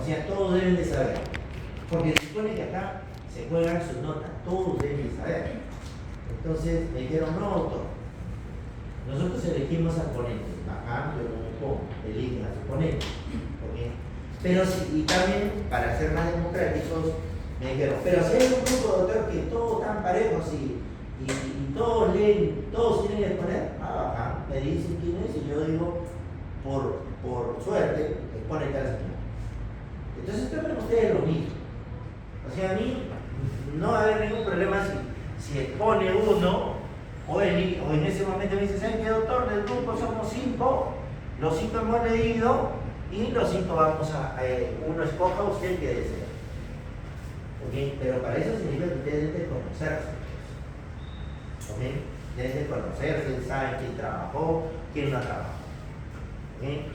O sea, todos deben de saber. Porque se supone que acá se juegan sus notas, todos deben de saber. Entonces me dijeron, no, doctor, nosotros elegimos al ponente. Ajá, yo no me pongo, eligen a su ponente. ¿Okay? Pero sí, y también, para ser más democráticos, me dijeron, pero si hay un grupo, doctor, que todos están parejos y todos leen, todos tienen que exponer, ajá, me dicen quién es y yo digo, por suerte, expone tal señor. Entonces yo para ustedes lo mismo. O sea, a mí no va a haber ningún problema si expone uno o en ese momento me dice, ¿saben qué, doctor? Del grupo somos 5, los 5 hemos leído y los 5 vamos uno escoja usted que desea. ¿Okay? Pero para eso significa que ustedes deben de conocerse. ¿Okay? Deben de conocerse, saben quién trabajó, quién no trabajó. ¿Okay?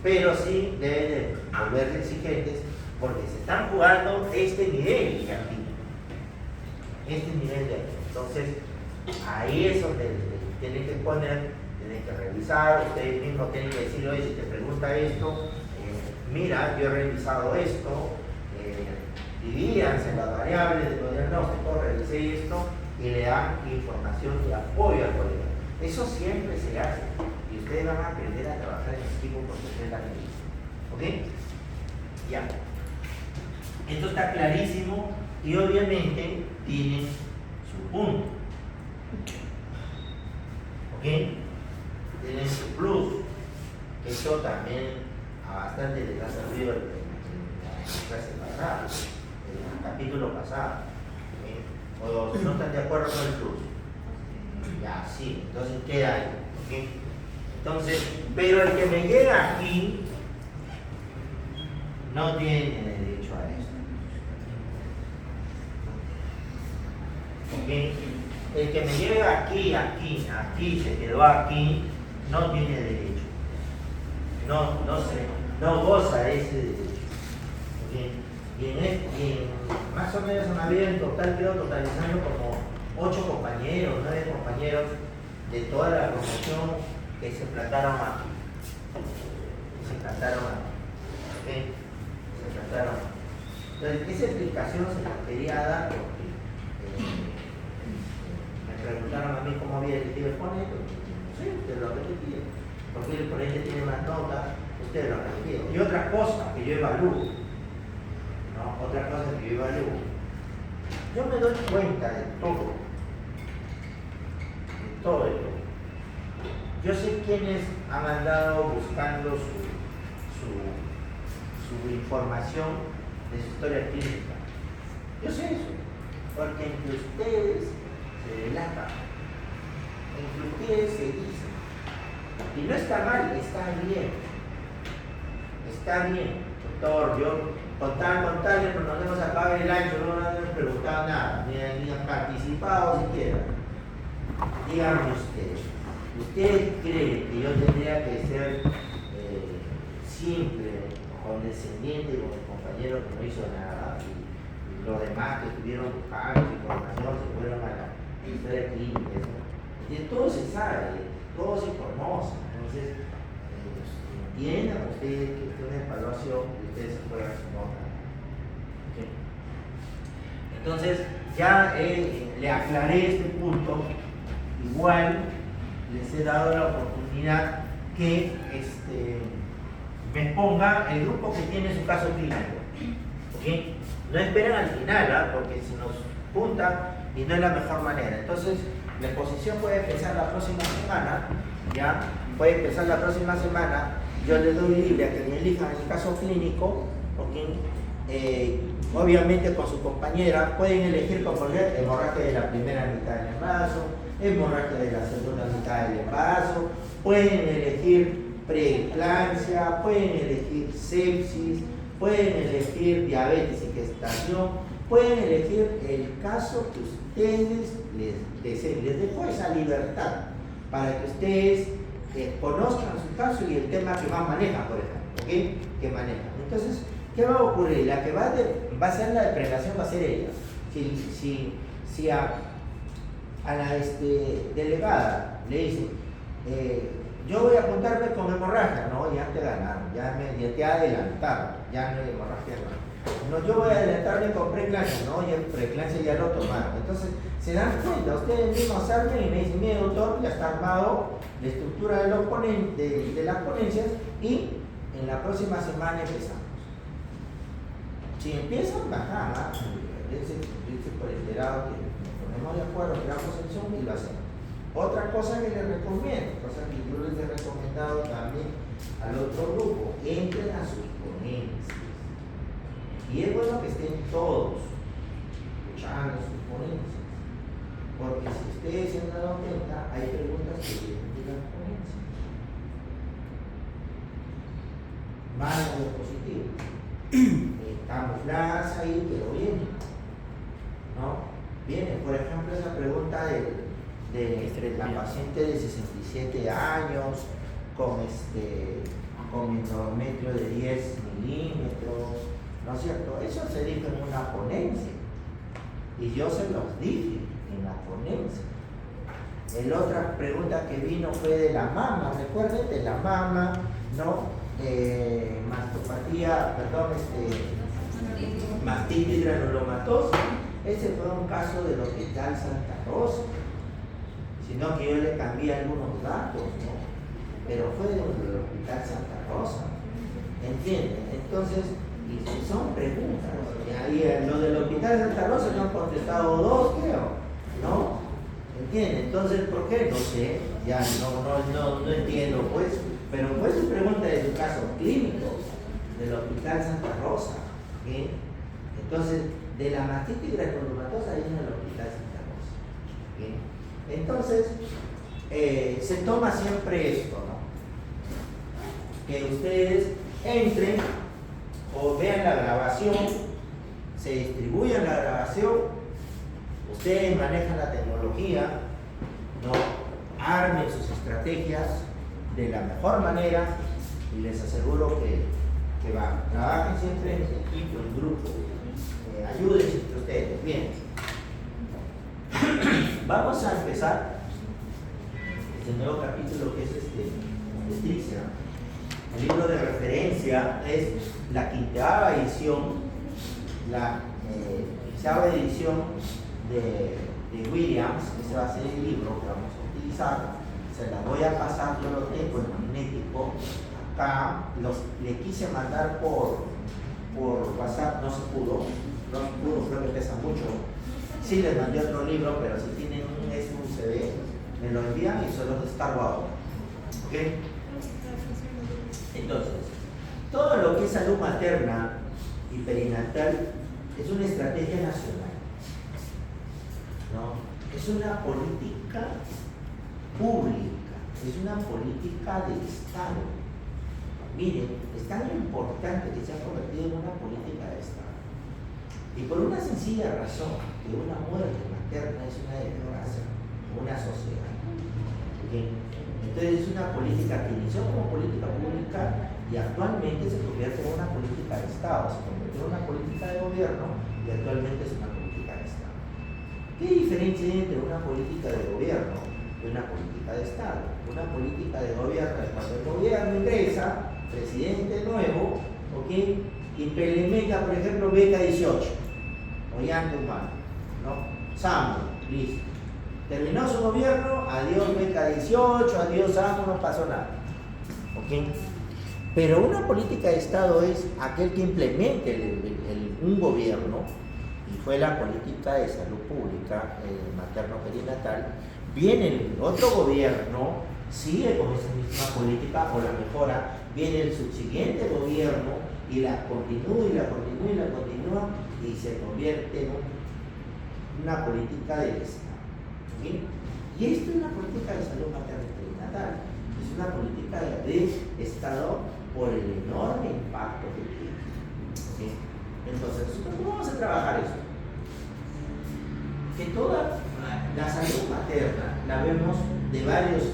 Pero sí deben de volverse exigentes porque se están jugando este nivel de aquí. Este nivel de aquí. Entonces, ahí es donde tienen que poner, tienen que revisar, ustedes mismos tienen que decir, oye, si te pregunta esto, mira, yo he revisado esto, divídanse las variables del diagnóstico, revisé esto y le dan información de apoyo al colega. Eso siempre se hace y ustedes van a aprender a trabajar en equipo porque ustedes la revisan. ¿Ok? Ya. Esto está clarísimo y obviamente tiene su punto. ¿Ok? Tienen su plus. Eso también a bastante les ha servido en la clase pasada, en el capítulo pasado. ¿Ok? O no están de acuerdo con el plus. Ya, sí, entonces queda ahí. ¿Ok? Entonces, pero el que me llega aquí no tiene derecho a esto. ¿Okay? El que me llega aquí, se quedó aquí, no tiene derecho. No goza ese derecho. ¿Okay? Y más o menos en la vida en total creo totalizando como 8 compañeros, 9 compañeros de toda la promoción que se plantaron aquí. ¿Okay? Entonces, esa explicación se la quería dar porque me preguntaron a mí cómo había elegido el ponente. No sé, ustedes lo repetieron. Porque el ponente tiene más notas, ustedes lo repetieron. Y otra cosa que yo evalúo, yo me doy cuenta de todo. Yo sé quiénes han andado buscando su información de su historia clínica. Yo sé eso, porque entre ustedes se delatan, entre ustedes se dicen. Y no está mal, está bien. Doctor, yo con tal, pero nos hemos acabado el año, no nos hemos preguntado nada, ni han participado siquiera. Díganme ¿ustedes creen que yo tendría que ser simple, condescendiente con el compañero que no hizo nada y los demás que estuvieron buscando información se fueron a la historia clínica? Y todo se sabe, todo se conoce. Entonces, entiendan ustedes que esto es una evaluación y ustedes se juegan su nota. ¿Okay? Entonces, ya le aclaré este punto. Igual les he dado la oportunidad que me ponga el grupo que tiene su caso clínico. ¿Okay? No esperen al final, porque si nos juntan y no es la mejor manera. Entonces, la exposición puede empezar la próxima semana, ¿ya? Puede empezar la próxima semana. Yo les doy libre a que me elijan el caso clínico, ¿okay? Obviamente con su compañera pueden elegir como hemorragia de la primera mitad del embarazo, hemorragia de la segunda mitad del embarazo, pueden elegir preeclampsia, pueden elegir sepsis, pueden elegir diabetes y gestación, pueden elegir el caso que ustedes les deseen. Les dejo esa libertad para que ustedes conozcan su caso y el tema que más manejan, por ejemplo, ¿okay? Que manejan. Entonces, ¿qué va a ocurrir? La que va a hacer la depredación va a ser ella. Si a la delegada le dice, yo voy a apuntarme con hemorragia, no, ya te ganaron, ya te adelantaron, ya no hay hemorragia, no, yo voy a adelantarme con preeclampsia, no, ya preeclampsia ya lo tomaron. Entonces, se dan cuenta, ustedes mismos salen y me dicen, mire doctor, ya está armado la estructura de las ponencias y en la próxima semana empezamos. Si empiezan, bajada, dense por enterado que nos ponemos de acuerdo, creamos el Zoom y lo hacemos. Otra cosa que les recomiendo, cosa que yo les he recomendado también al otro grupo, entren a sus ponencias. Y es bueno que estén todos escuchando sus ponencias, porque si ustedes se han dado cuenta, hay preguntas que vienen de las ponencias. Más o positivo. Camufladas ahí, pero vienen, ¿no? Vienen, por ejemplo, esa pregunta de la paciente de 67 años con endometrio de 10 milímetros, ¿no es cierto? Eso se dijo en una ponencia y yo se los dije en la ponencia. La otra pregunta que vino fue de la mama, recuerden, de la mama, ¿no? Mastopatía, perdón, mastitis granulomatosa. Ese fue un caso del Hospital Santa Rosa, sino que yo le cambié algunos datos, ¿no? Pero fue del Hospital Santa Rosa, ¿entienden? Entonces, y son preguntas, y lo del Hospital Santa Rosa no han contestado dos, creo, ¿no? ¿Entienden? Entonces, ¿por qué? No sé, ya no entiendo, pues, pero fue su pregunta de su caso clínico del Hospital Santa Rosa, ¿sí? Entonces, de la mastitis granulomatosa viene el Hospital Santa Rosa, ¿sí? Entonces, se toma siempre esto, ¿no? Que ustedes entren o vean la grabación, se distribuyan la grabación, ustedes manejan la tecnología, ¿no? Armen sus estrategias de la mejor manera y les aseguro que van. Trabajen siempre en equipo, en grupo, ayúdense entre ustedes. Bien, vamos a empezar este nuevo capítulo que es obstetricia. El libro de referencia es la 5ª edición, la 15ª edición de Williams. Ese va a ser el libro que vamos a utilizar. Se la voy a pasar, yo lo tengo en magnético. Acá le quise mandar por WhatsApp, no se pudo, creo que pesa mucho. Sí les mandé otro libro, pero si tienen un USB, me lo envían y se los descargo ahora. ¿Ok? Entonces, todo lo que es salud materna y perinatal es una estrategia nacional, ¿no? Es una política pública, es una política del Estado. Miren, es tan importante que se ha convertido en una política de Estado. Y por una sencilla razón, que una muerte materna es una desgracia, una sociedad. ¿Okay? Entonces es una política que inició como política pública y actualmente se convierte en una política de Estado, se convirtió en una política de gobierno y actualmente es una política de Estado. ¿Qué diferencia hay entre una política de gobierno y una política de Estado? Una política de gobierno es cuando el gobierno ingresa, presidente nuevo, ¿ok? Implementa, por ejemplo, beca 18, Ollanta Humano, ¿no? SAMU, listo. Terminó su gobierno, adiós beca 18, adiós SAMU, no pasó nada, ¿ok? Pero una política de Estado es aquel que implemente un gobierno, y fue la política de salud pública materno-perinatal. Viene el otro gobierno, sigue con esa misma política o la mejora, viene el subsiguiente gobierno y la continúa y la continúa y la continúa y se convierte en una política del Estado. ¿Sí? Y esto es una política de salud materno-perinatal, es una política de Estado por el enorme impacto que tiene. ¿Sí? Entonces, nosotros vamos a trabajar eso. Que toda la salud materna la vemos de varios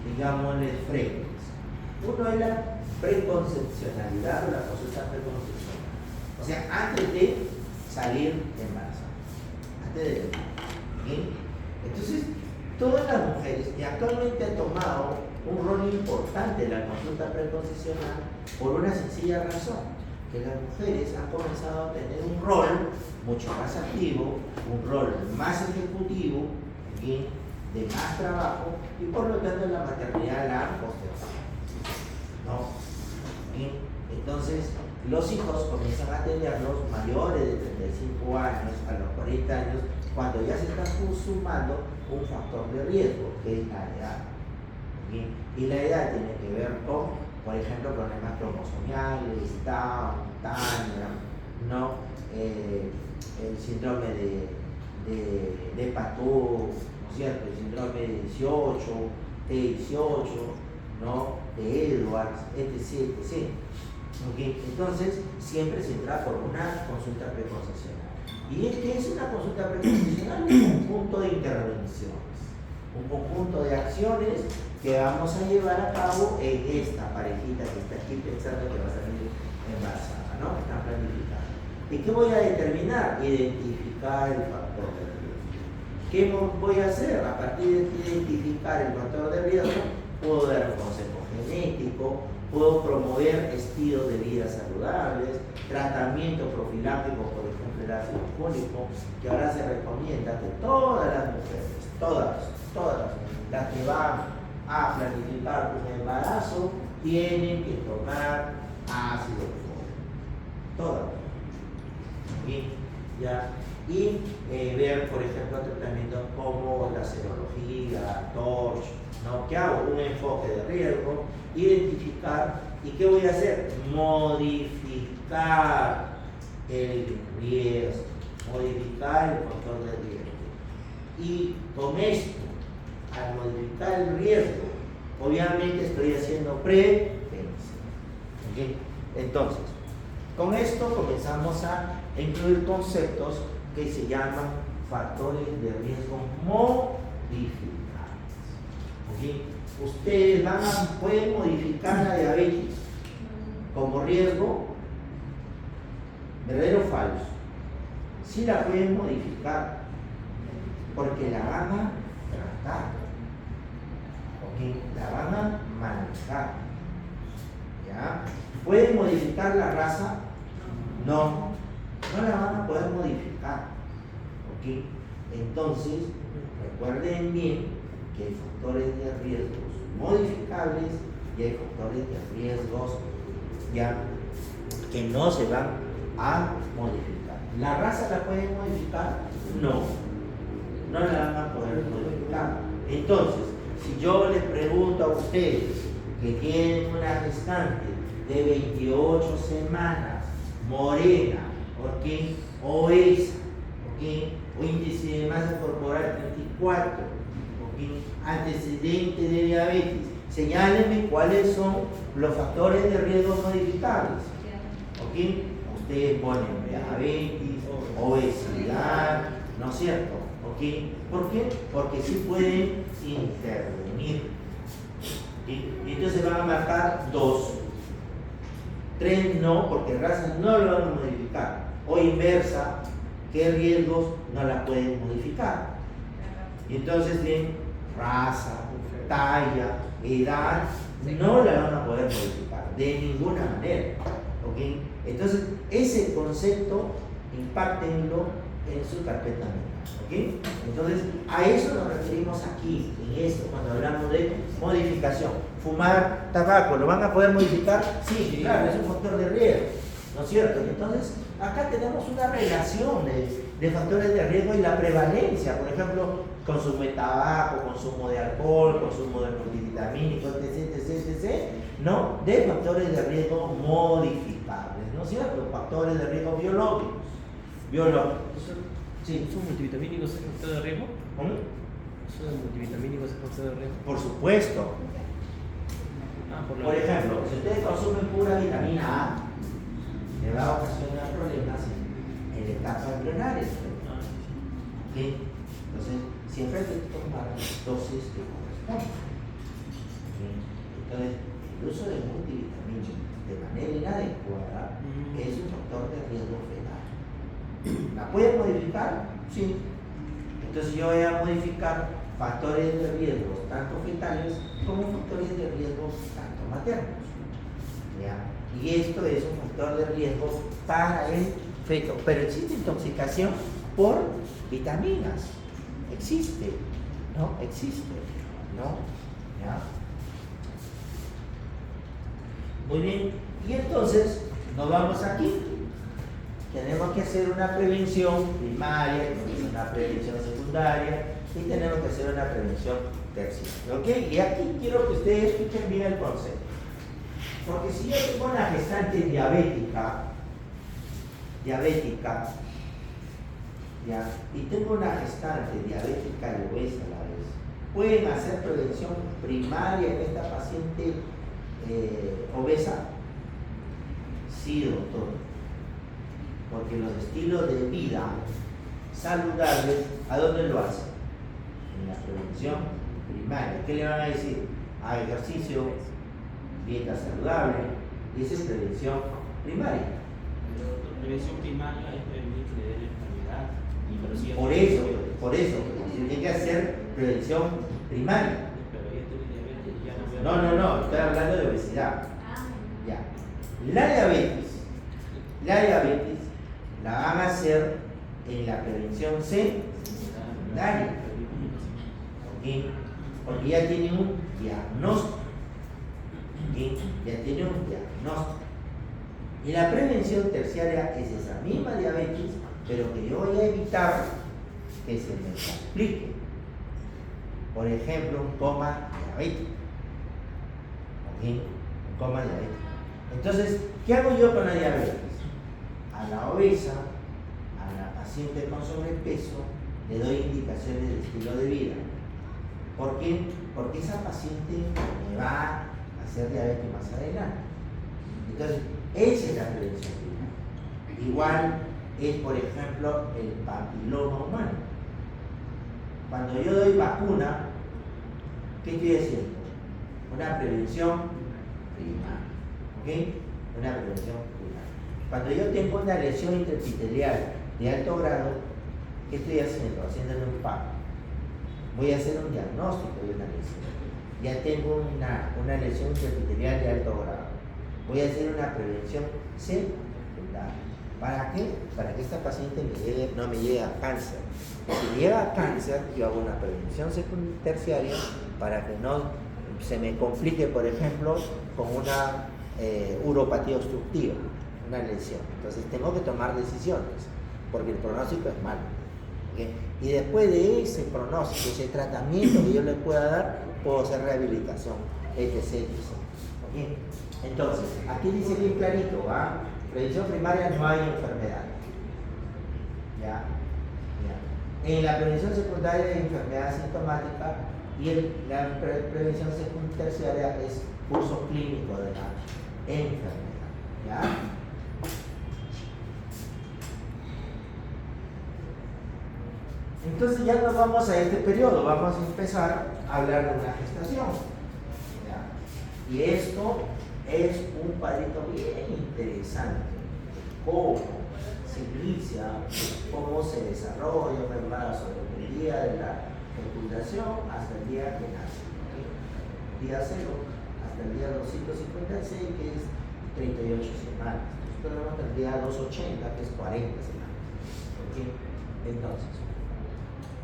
digámosle, frentes. Uno es la preconcepcionalidad o la consulta preconcepcional. O sea, antes de salir embarazada, antes de ¿sí? Entonces, todas las mujeres que actualmente han tomado un rol importante en la consulta preconcepcional por una sencilla razón, que las mujeres han comenzado a tener un rol mucho más activo, un rol más ejecutivo, ¿sí?, de más trabajo, y por lo tanto la maternidad la han postergado, ¿no? ¿Sí? Entonces, los hijos comienzan a tenerlos mayores de 35 años, a los 40 años, cuando ya se está consumando un factor de riesgo, que es la edad. ¿Sí? Y la edad tiene que ver con, por ejemplo, problemas cromosomiales, Down, Tanner, ¿no? El síndrome de Patou, ¿no es cierto? El síndrome de 18, T18, ¿no? De Edwards, etc. etc. ¿Okay? Entonces, siempre se entra por una consulta preconcepcional. ¿Y es que es una consulta preconcepcional? Un conjunto de intervenciones, un conjunto de acciones que vamos a llevar a cabo en esta parejita que está aquí pensando que va a salir embarazada, ¿no? Están planificando. ¿Y qué voy a determinar? Identificar el factor de riesgo. ¿Qué voy a hacer? A partir de identificar el factor de riesgo, puedo dar un consejo genético, puedo promover estilos de vida saludables, tratamiento profiláctico, por ejemplo, el ácido fólico, que ahora se recomienda que todas las mujeres, todas las que van a planificar un embarazo, tienen que tomar ácido fólico. Todas. ¿Sí? ¿Ya? Y ver, por ejemplo, tratamientos como la serología, TORCH, ¿no? ¿Qué hago? Un enfoque de riesgo, identificar, ¿y qué voy a hacer? Modificar el riesgo, modificar el factor de riesgo. Y con esto, al modificar el riesgo, obviamente estoy haciendo prevención. ¿Okay? Entonces, con esto comenzamos a incluir conceptos que se llaman factores de riesgo modificables. ¿Okay? Ustedes pueden modificar la diabetes como riesgo, ¿verdadero o falso? Sí la pueden modificar, porque la van a tratar. ¿Okay? La van a manejar. ¿Ya? ¿Pueden modificar la raza? No la van a poder modificar. ¿Okay? Entonces, recuerden bien que hay factores de riesgos modificables y hay factores de riesgos ya que no se van a modificar. ¿La raza la pueden modificar? No la van a poder modificar. Entonces, si yo les pregunto a ustedes que tienen una gestante de 28 semanas, morena, ¿okay?, obesa, ¿okay?, o índice de masa corporal 34, ¿okay?, antecedente de diabetes, señálenme cuáles son los factores de riesgo modificables. ¿Okay? Ustedes ponen diabetes, obesidad, ¿no es cierto? ¿Okay? ¿Por qué? Porque sí pueden intervenir. ¿Okay? Y entonces van a marcar 2. 3 no, porque razas no lo van a modificar. O inversa, ¿qué riesgos no la pueden modificar? Y entonces bien, raza, talla, edad, no la van a poder modificar de ninguna manera. ¿Okay? Entonces, ese concepto, impártenlo en su carpeta mental. ¿Okay? Entonces, a eso nos referimos aquí, en esto, cuando hablamos de modificación. Fumar tabaco, ¿lo van a poder modificar? Sí, claro, es un factor de riesgo, ¿no es cierto? Entonces, acá tenemos una relación de factores de riesgo y la prevalencia, por ejemplo, consumo de tabaco, consumo de alcohol, consumo de multivitamínicos, etc., ¿no? De factores de riesgo modificables, ¿no es cierto? Factores de riesgo biológicos. Sí. ¿Son multivitamínicos es factor de riesgo? ¿Cómo? ¿Son multivitamínicos es factor de riesgo? Por supuesto. Por ejemplo, si ustedes consumen pura vitamina A, le va a ocasionar problemas en la etapa embrionaria. ¿Okay? Entonces, siempre hay que tomar dosis que corresponden. ¿Okay? Entonces, el uso de multivitamínicos de manera inadecuada es un factor de riesgo fetal. ¿La pueden modificar? Sí. Entonces yo voy a modificar factores de riesgo tanto fetales como factores de riesgo tanto maternos. ¿Ya? Y esto es un factor de riesgo para el feto. Pero existe intoxicación por vitaminas. Existe, ¿no? Existe, ¿no? ¿Ya? Muy bien. Y entonces nos vamos aquí. Tenemos que hacer una prevención primaria, tenemos que hacer una prevención secundaria y tenemos que hacer una prevención terciaria. ¿Ok? Y aquí quiero que ustedes escuchen bien el concepto. Porque si yo tengo una gestante diabética, ¿ya? Y tengo una gestante diabética y obesa a la vez, ¿pueden hacer prevención primaria en esta paciente obesa? Sí, doctor. Porque los estilos de vida saludables, ¿a dónde lo hacen? En la prevención primaria. ¿Qué le van a decir? A ejercicio, dieta saludable, y esa es prevención primaria. Prevención primaria es prevenir que le dé la enfermedad. Por eso, tiene que hacer prevención primaria. Pero ya estoy diabetes, ya no veo. No, estoy hablando de obesidad. Ya. La diabetes la van a hacer en la prevención secundaria. ¿Okay? Porque ya tienen un diagnóstico. ¿Okay? Ya tienen un diagnóstico. Y la prevención terciaria es esa misma diabetes, pero que yo voy a evitar que se me complique. Por ejemplo, un coma diabético. ¿Okay? Un coma diabético. Entonces, ¿qué hago yo con la diabetes? A la obesa, a la paciente con sobrepeso, le doy indicaciones de estilo de vida. ¿Por qué? Porque esa paciente me va a hacer diabetes más adelante. Entonces, esa es la prevención primaria. Igual es, por ejemplo, el papiloma humano. Cuando yo doy vacuna, ¿qué estoy haciendo? Una prevención primaria. ¿Ok? Una prevención primaria. Cuando yo tengo una lesión intraepitelial de alto grado, ¿qué estoy haciendo? Haciéndole un PAP. Voy a hacer un diagnóstico de una lesión. Ya tengo una lesión intraepitelial de alto grado. Voy a hacer una prevención secundaria. ¿Para qué? Para que esta paciente no me llegue a cáncer. Si me llega a cáncer, yo hago una prevención terciaria para que no se me complique, por ejemplo, con una uropatía obstructiva, una lesión. Entonces tengo que tomar decisiones, porque el pronóstico es malo. ¿Okay? Y después de ese pronóstico, ese tratamiento que yo le pueda dar, puedo hacer rehabilitación, etc. ¿Okay? Entonces, aquí dice bien clarito, ¿va? Prevención primaria no hay enfermedad. ¿Ya? En la prevención secundaria hay enfermedad sintomática y la prevención terciaria es curso clínico de la enfermedad. ¿Ya? Entonces ya nos vamos a este periodo, vamos a empezar a hablar de una gestación. ¿Ya? Y esto es un cuadrito bien interesante. Cómo se inicia, cómo se desarrolla un embarazo desde el día de la fecundación hasta el día que nace. ¿Okay? Día 0 hasta el día 256, que es 38 semanas. Nosotros tenemos hasta el día 280, que es 40 semanas. ¿Okay? Entonces,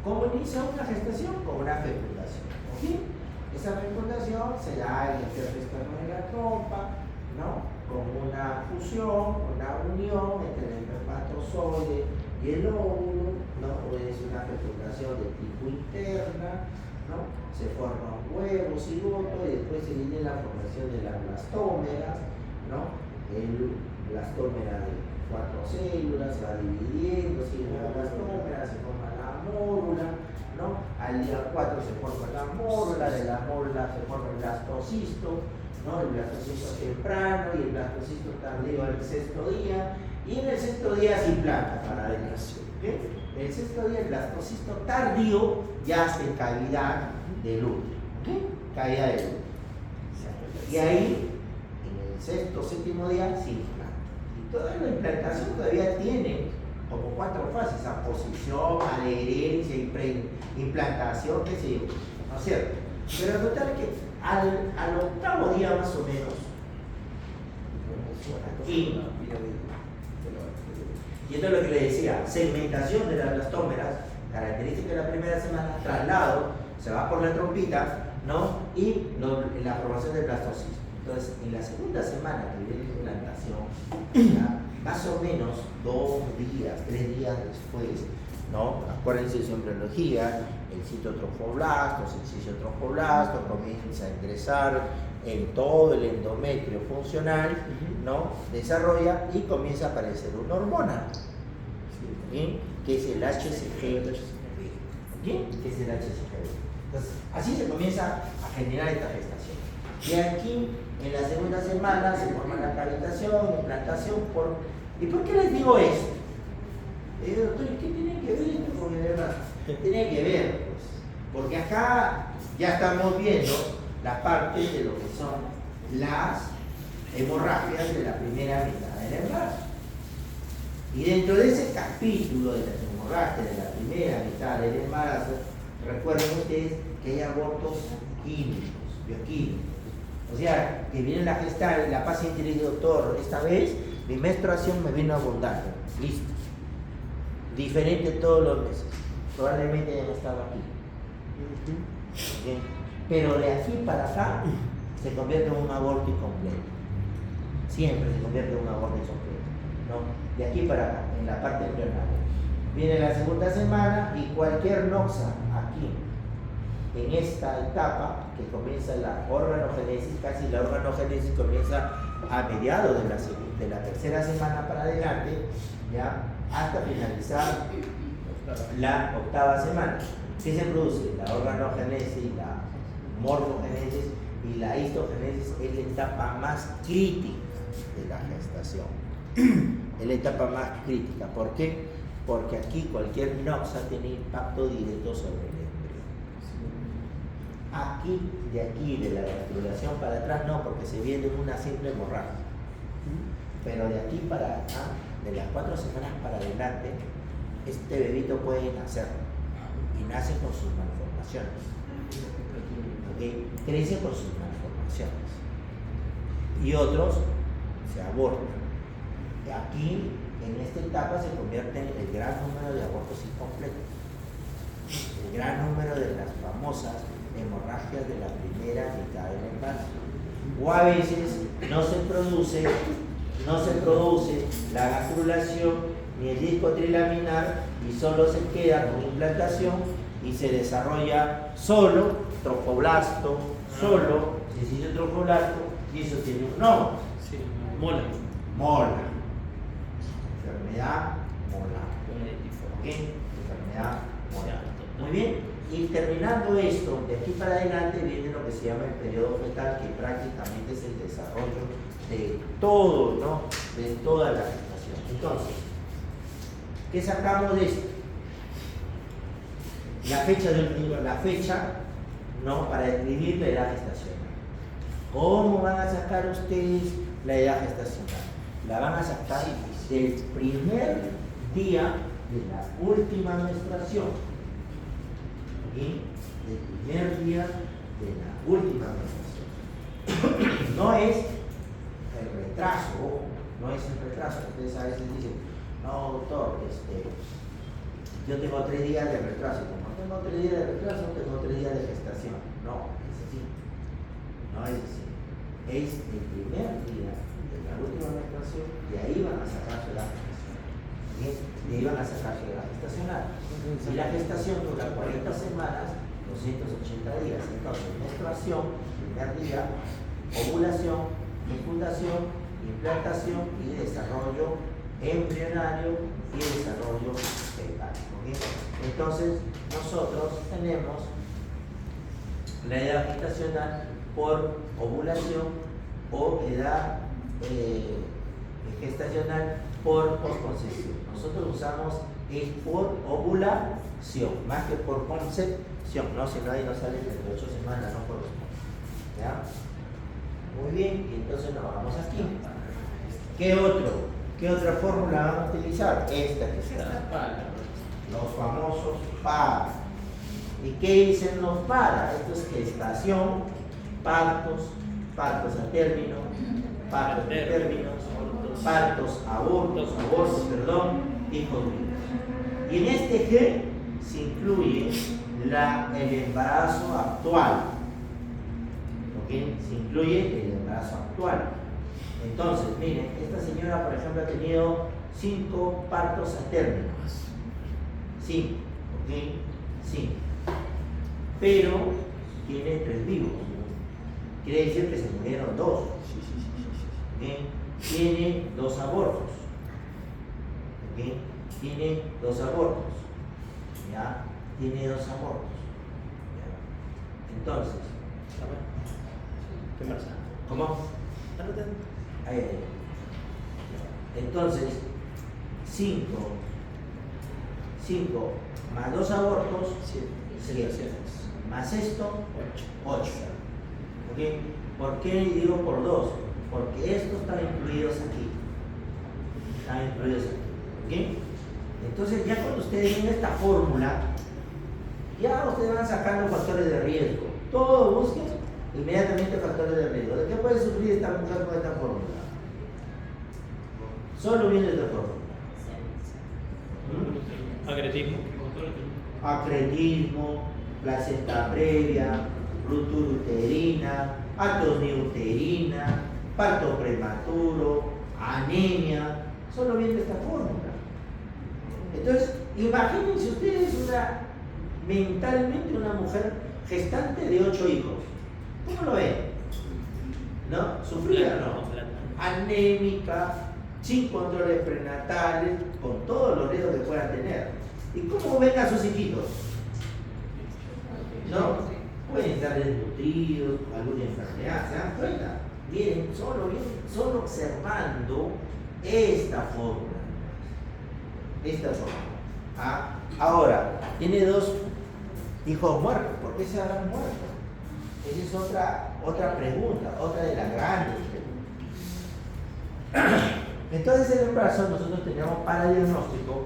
¿cómo inicia una gestación? Con una fecundación. ¿Okay? Esa fecundación se da en el externo de la trompa, ¿no? Con una fusión, una unión entre el espermatozoide y el óvulo, ¿no? Es una fecundación de tipo interna, ¿no? Se forma un huevo, cigoto, y después se viene la formación de las blastómeras, ¿no? El blastómera de 4 células se va dividiendo, sigue la blastómera, se forma la mórula, ¿no? Al día 4 se forma la mórula, de la mórula se forma el blastocisto, ¿no? El blastocisto temprano y el blastocisto tardío al 6º día, y en el 6º día se implanta para la nación. ¿Okay? El 6º día el blastocisto tardío ya está en cavidad del útero. ¿Okay? Cavidad del útero. Y ahí, en el 6º, 7º día se implanta. Y toda la implantación todavía tiene como 4 fases: aposición, adherencia, implantación, qué sé yo, ¿no es cierto? Pero total que al octavo día más o menos, y esto es lo que le decía: segmentación de las blastómeras, característica de la primera semana, traslado, se va por la trompita, ¿no? Y la formación de blastosis. Entonces, en la segunda semana que viene la implantación, ¿ya? Más o menos 2 días, 3 días después, ¿no? Acuérdense de su embriología, el citotrofoblast, comienza a ingresar en todo el endometrio funcional, ¿no? Desarrolla y comienza a aparecer una hormona, ¿sí? Que es el HCG, ¿sí? Que es el HCG. Entonces, así se comienza a generar esta gestación. Y aquí, en la segunda semana, se forma la cavitación, implantación. ¿Y por qué les digo esto? Doctor, ¿qué tiene que ver esto con el embarazo? Tiene que ver, pues, porque acá ya estamos viendo la parte de lo que son las hemorragias de la primera mitad del embarazo. Y dentro de ese capítulo de las hemorragias de la primera mitad del embarazo, recuerden ustedes que hay abortos químicos, bioquímicos. O sea, que viene la gestar y la paciente le dice: doctor, esta vez mi menstruación me vino abundante. Listo. Diferente todos los meses. Probablemente ya no estaba aquí. ¿Okay? Pero de aquí para acá se convierte en un aborto incompleto. Siempre se convierte en un aborto incompleto, ¿no? De aquí para acá, en la parte embrionaria. Viene la segunda semana y cualquier noxa aquí, en esta etapa que comienza la organogénesis, casi la organogénesis comienza a mediados de la tercera semana para adelante, ¿ya? Hasta finalizar la octava semana. ¿Qué se produce? La organogénesis, la morfogénesis y la histogénesis es la etapa más crítica de la gestación. Es la etapa más crítica. ¿Por qué? Porque aquí cualquier noxa tiene impacto directo sobre el embrión. Aquí, de la gastrulación para atrás no, porque se viene una simple hemorragia. Pero de aquí para acá, de las 4 semanas para adelante, este bebito puede nacer. Y nace con sus malformaciones. ¿Okay? Crece con sus malformaciones. Y otros se abortan. Aquí, en esta etapa, se convierte en el gran número de abortos incompletos. El gran número de las famosas hemorragias de la primera mitad del embarazo. O a veces no se produce la gastrulación ni el disco trilaminar y solo se queda con implantación y se desarrolla solo trofoblasto, solo sencillo trofoblasto, y eso tiene un nombre. Sí, mola. Enfermedad molar. ¿Ok? Enfermedad molar. Muy bien. Y terminando esto, de aquí para adelante viene lo que se llama el periodo fetal, que prácticamente es el desarrollo de todo, ¿no? De toda la gestación. Entonces, ¿qué sacamos de esto? La fecha, ¿no? Para describir la edad gestacional. ¿Cómo van a sacar ustedes la edad gestacional? La van a sacar del primer día de la última menstruación. ¿Sí? Del primer día de la última menstruación. No es el retraso, ojo, no es el retraso. Ustedes a veces dicen: no, doctor, yo tengo 3 días de retraso. Como tengo 3 días de retraso, tengo 3 días de gestación. No, es así. No es así. Es el primer día de la última menstruación y ahí van a sacar su edad gestacional. ¿Sí? Y ahí van a sacar su edad gestacional. Y la gestación dura 40 semanas, 280 días. Entonces, menstruación, primer día, ovulación, fecundación, implantación y desarrollo embrionario y desarrollo fetal. ¿Okay? Entonces, nosotros tenemos la edad gestacional por ovulación o edad gestacional por posconcepción. Nosotros usamos es por ovulación, más que por concepción, ¿no? Si nadie nos sale entre 8 semanas, no corresponde. ¿Ya? Muy bien, y entonces nos vamos aquí. ¿Qué otro? ¿Qué otra fórmula van a utilizar? Esta que está. Para. Los famosos para. ¿Y qué dicen los para? Esto es gestación, partos a término, partos de términos, partos, abortos, hijos vivos. Y en este G se incluye el embarazo actual. ¿Ok? Se incluye el embarazo actual. Entonces, miren, esta señora, por ejemplo, ha tenido 5 partos a término. 5, ¿ok? 5. Pero tiene 3 vivos. Quiere decir que se murieron 2. ¿Ok? Tiene 2 abortos. ¿Ok? Tiene 2 abortos. ¿Ya? Tiene 2 abortos. ¿Ya? Entonces, ¿Qué pasa? ¿cómo? Ahí. Entonces, 5 más 2 abortos, 7. Más esto, 8. ¿Ok? ¿Por qué digo por 2? Porque estos están incluidos aquí. Están incluidos aquí. ¿Ok? Entonces, ya cuando ustedes ven esta fórmula, ya ustedes van sacando factores de riesgo. Todo busquen inmediatamente factores de riesgo. ¿De qué puede sufrir esta mujer con esta fórmula? Solo viene esta fórmula. Acretismo, placenta previa, ruptura uterina, atonía uterina, parto prematuro, anemia. Solo viene esta fórmula. Entonces, imagínense ustedes mentalmente una mujer gestante de 8 hijos. ¿Cómo lo ven? ¿No? ¿Sufrida o no? Anémica, sin controles prenatales, con todos los riesgos que puedan tener. ¿Y cómo ven a sus hijitos? ¿No? Pueden estar desnutridos, alguna enfermedad, ¿se dan cuenta? Vienen solo observando esta fórmula. ¿Ah? Ahora, tiene 2 hijos muertos. ¿Por qué se habrán muerto? Esa es otra pregunta, otra de las grandes preguntas. Entonces, en el embarazo nosotros teníamos para diagnóstico,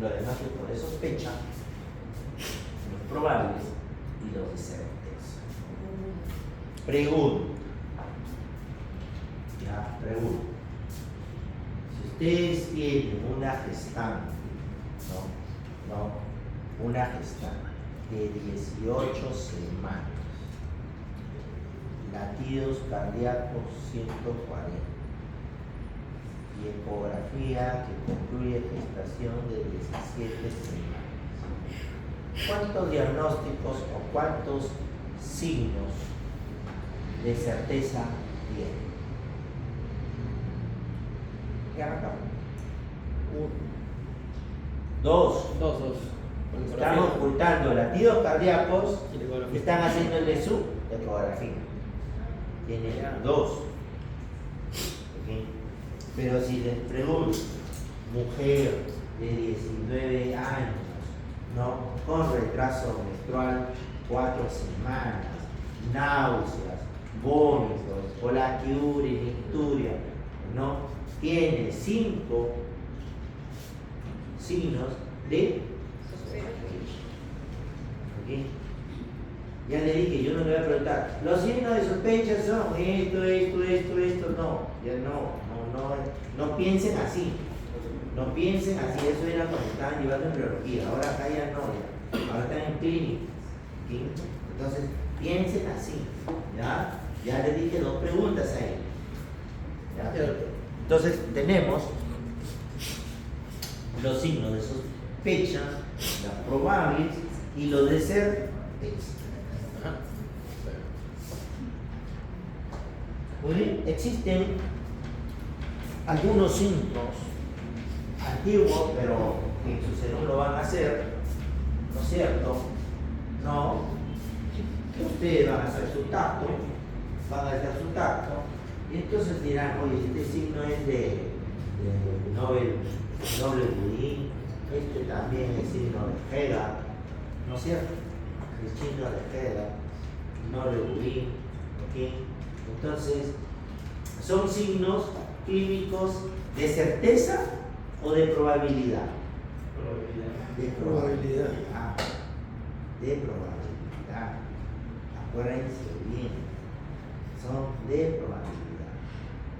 los diagnósticos de sospecha, los probables y los de certeza. Pregunta. Ya, pregunta. Si ustedes tienen una gestante, una gestante de 18 semanas, latidos cardíacos 140 y ecografía que concluye gestación de 17 semanas, ¿cuántos diagnósticos o cuántos signos de certeza tiene? ¿Qué arrancamos? 1, 2. Estamos ocultando latidos cardíacos que están haciéndole su ecografía. Tiene 2. ¿Okay? Pero si les pregunto, mujer de 19 años, ¿no? Con retraso menstrual 4 semanas, náuseas, vómitos, colaquiuria, icturia, ¿no? Tiene 5 signos de sospecha. ¿Okay? Ya le dije, yo no le voy a preguntar, los signos de sospecha son esto, no. Ya no piensen así. No piensen así, eso era cuando estaban llevando embriología, ahora acá ya no, ahora están en clínica. ¿Okay? Entonces, piensen así. Ya les dije 2 preguntas ahí. ¿Ya? Entonces, tenemos los signos de sospecha, las probables y los de certeza. Muy bien, existen algunos signos antiguos, pero que en su cerebro lo van a hacer, ¿no es cierto? No, que ustedes van a hacer su tacto, y entonces dirán, oye, este signo es de Noble Budín, este también es signo de Heda, ¿no es cierto? El signo de Heda, Noble Budín, ¿ok? Entonces, son signos clínicos de certeza o de probabilidad. Probabilidad. De probabilidad. De probabilidad. Acuérdense bien. Son de probabilidad.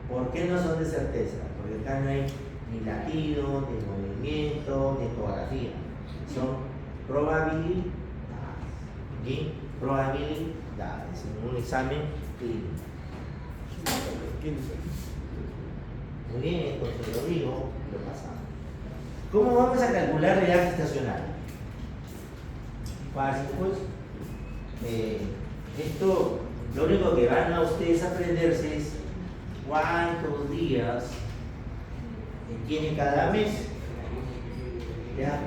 ¿Por qué no son de certeza? Porque acá no hay ni latido, ni movimiento, ni ecografía. Son probabilidades. ¿Sí? Probabilidades en un examen clínico. Muy bien, esto se lo digo, lo pasamos. ¿Cómo vamos a calcular la edad gestacional? Fácil, pues. Esto, lo único que van a ustedes a aprenderse es cuántos días tiene cada mes. ¿Ya?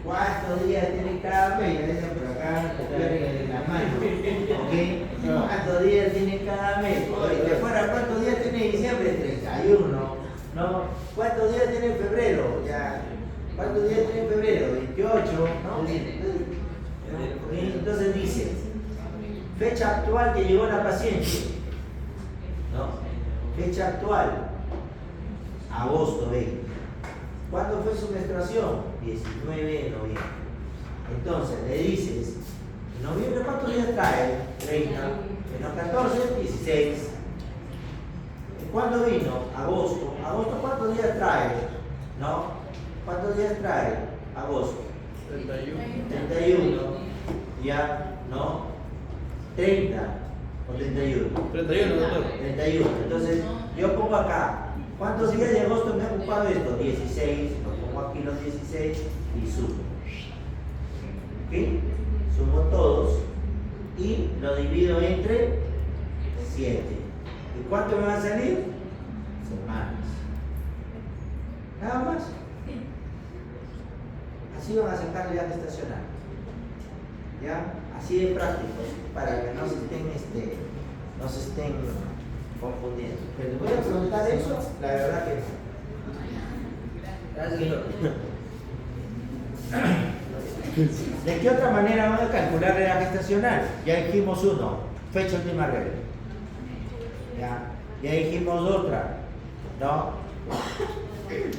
¿Cuántos días tiene cada mes? Ya dicen por acá, copiar en la mano. ¿Ok? ¿Cuántos días tiene cada mes? Oye, de fuera, ¿cuántos días tiene diciembre? 31. ¿No? ¿Cuántos días tiene febrero? Ya. ¿Cuántos días tiene febrero? 28. ¿No? Entonces dice, fecha actual que llegó la paciente. ¿No? Fecha actual, agosto 20. ¿Cuándo fue su menstruación? 19 de noviembre. Entonces le dices, ¿en noviembre cuántos días trae? 30. Menos 14, 16. ¿Cuándo vino? Agosto. ¿Agosto cuántos días trae? ¿No? ¿Cuántos días trae? Agosto. 31. ¿Ya? ¿No? 30 o 31. 31, doctor. 31. Entonces, yo pongo acá, ¿cuántos días de agosto me ha ocupado esto? 16. Lo pongo aquí los 16 y sumo. ¿Ok? Sumo todos y lo divido entre 7. ¿Y cuánto me va a salir? Semanas. Nada más. Así van a sacar la edad gestacional. ¿Ya? Así de práctico, para que no se estén confundiendo. Pero les voy a preguntar eso, la verdad que no. ¿De qué otra manera vamos a calcular la edad gestacional? Ya dijimos uno, fecha última regla. Ya dijimos otra, ¿no?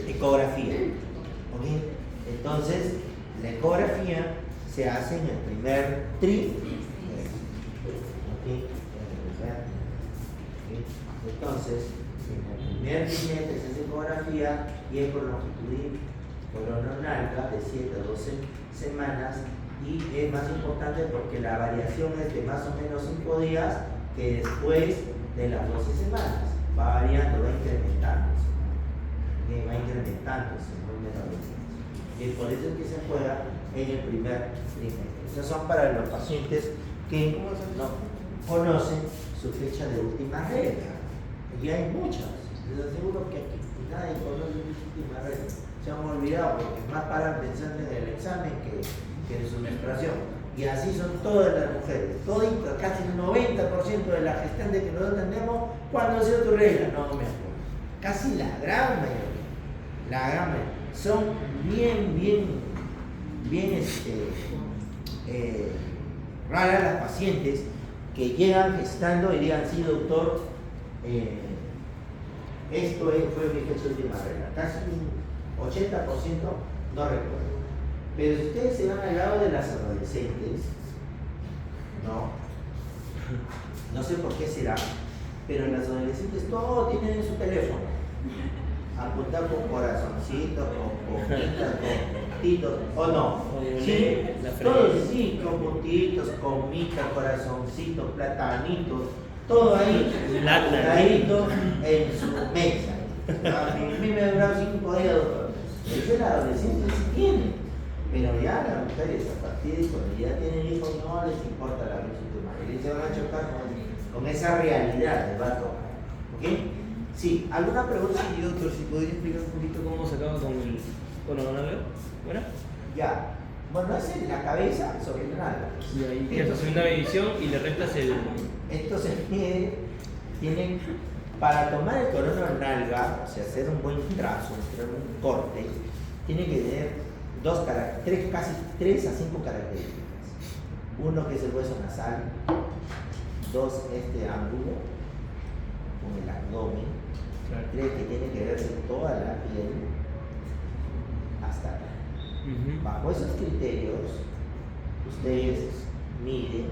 Ecografía. ¿Ok? Entonces, la ecografía se hace en el primer trimestre. ¿Okay? Entonces, en el primer trimestre se hace ecografía y es por longitud coronal de 7 a 12 semanas y es más importante porque la variación es de más o menos 5 días que después de las 12 semanas. Va variando, va incrementándose. Va incrementándose en número de días. Y por eso es que se juega en el primer trimestre. Esas son para los pacientes que no conocen su fecha de última regla. Y hay muchas. Les aseguro que aquí nadie conoce su última regla. Se han olvidado porque más paran pensando en el examen que en su menstruación. Y así son todas las mujeres. Toditas, casi el 90% de las gestantes que nosotros tenemos, ¿cuándo ha sido tu regla? No me acuerdo. Casi la gran mayoría. La gran mayoría. Son bien raras las pacientes que llegan gestando y digan, sí doctor, esto fue mi fecha de última regla. Casi un 80% no recuerdo. Pero si ustedes se van al lado de las adolescentes, no sé por qué será, pero las adolescentes todo tienen en su teléfono. Apuntar con corazoncitos, con puntitos, con puntitos, ¿o no? Sí, todos sí, con puntitos, comitas, corazoncitos, platanitos, todo ahí, pegadito en su mesa. A mí me ha durado 5 días, doctor. Eso la adolescente sí tiene, pero ya las mujeres a partir de cuando ya tienen hijos no les importa la fecha última regla y se van a chocar con esa realidad, les va a tocar. ¿Ok? Sí, ¿alguna pregunta? Sí, doctor, si podría explicar un poquito cómo se acaba con el coronal. ¿Bueno? Ya. Bueno, es la cabeza sobre el nalga. Y ahí tienes segunda medición y le restas el. Esto se mide, tienen, para tomar el corona nalga, o sea, hacer un buen trazo, un corte, tiene que tener casi 3 a 5 características. Uno que es el hueso nasal, 2 este ángulo con el abdomen, Claro. Que tiene que verse toda la piel hasta acá. Bajo esos criterios, ustedes miden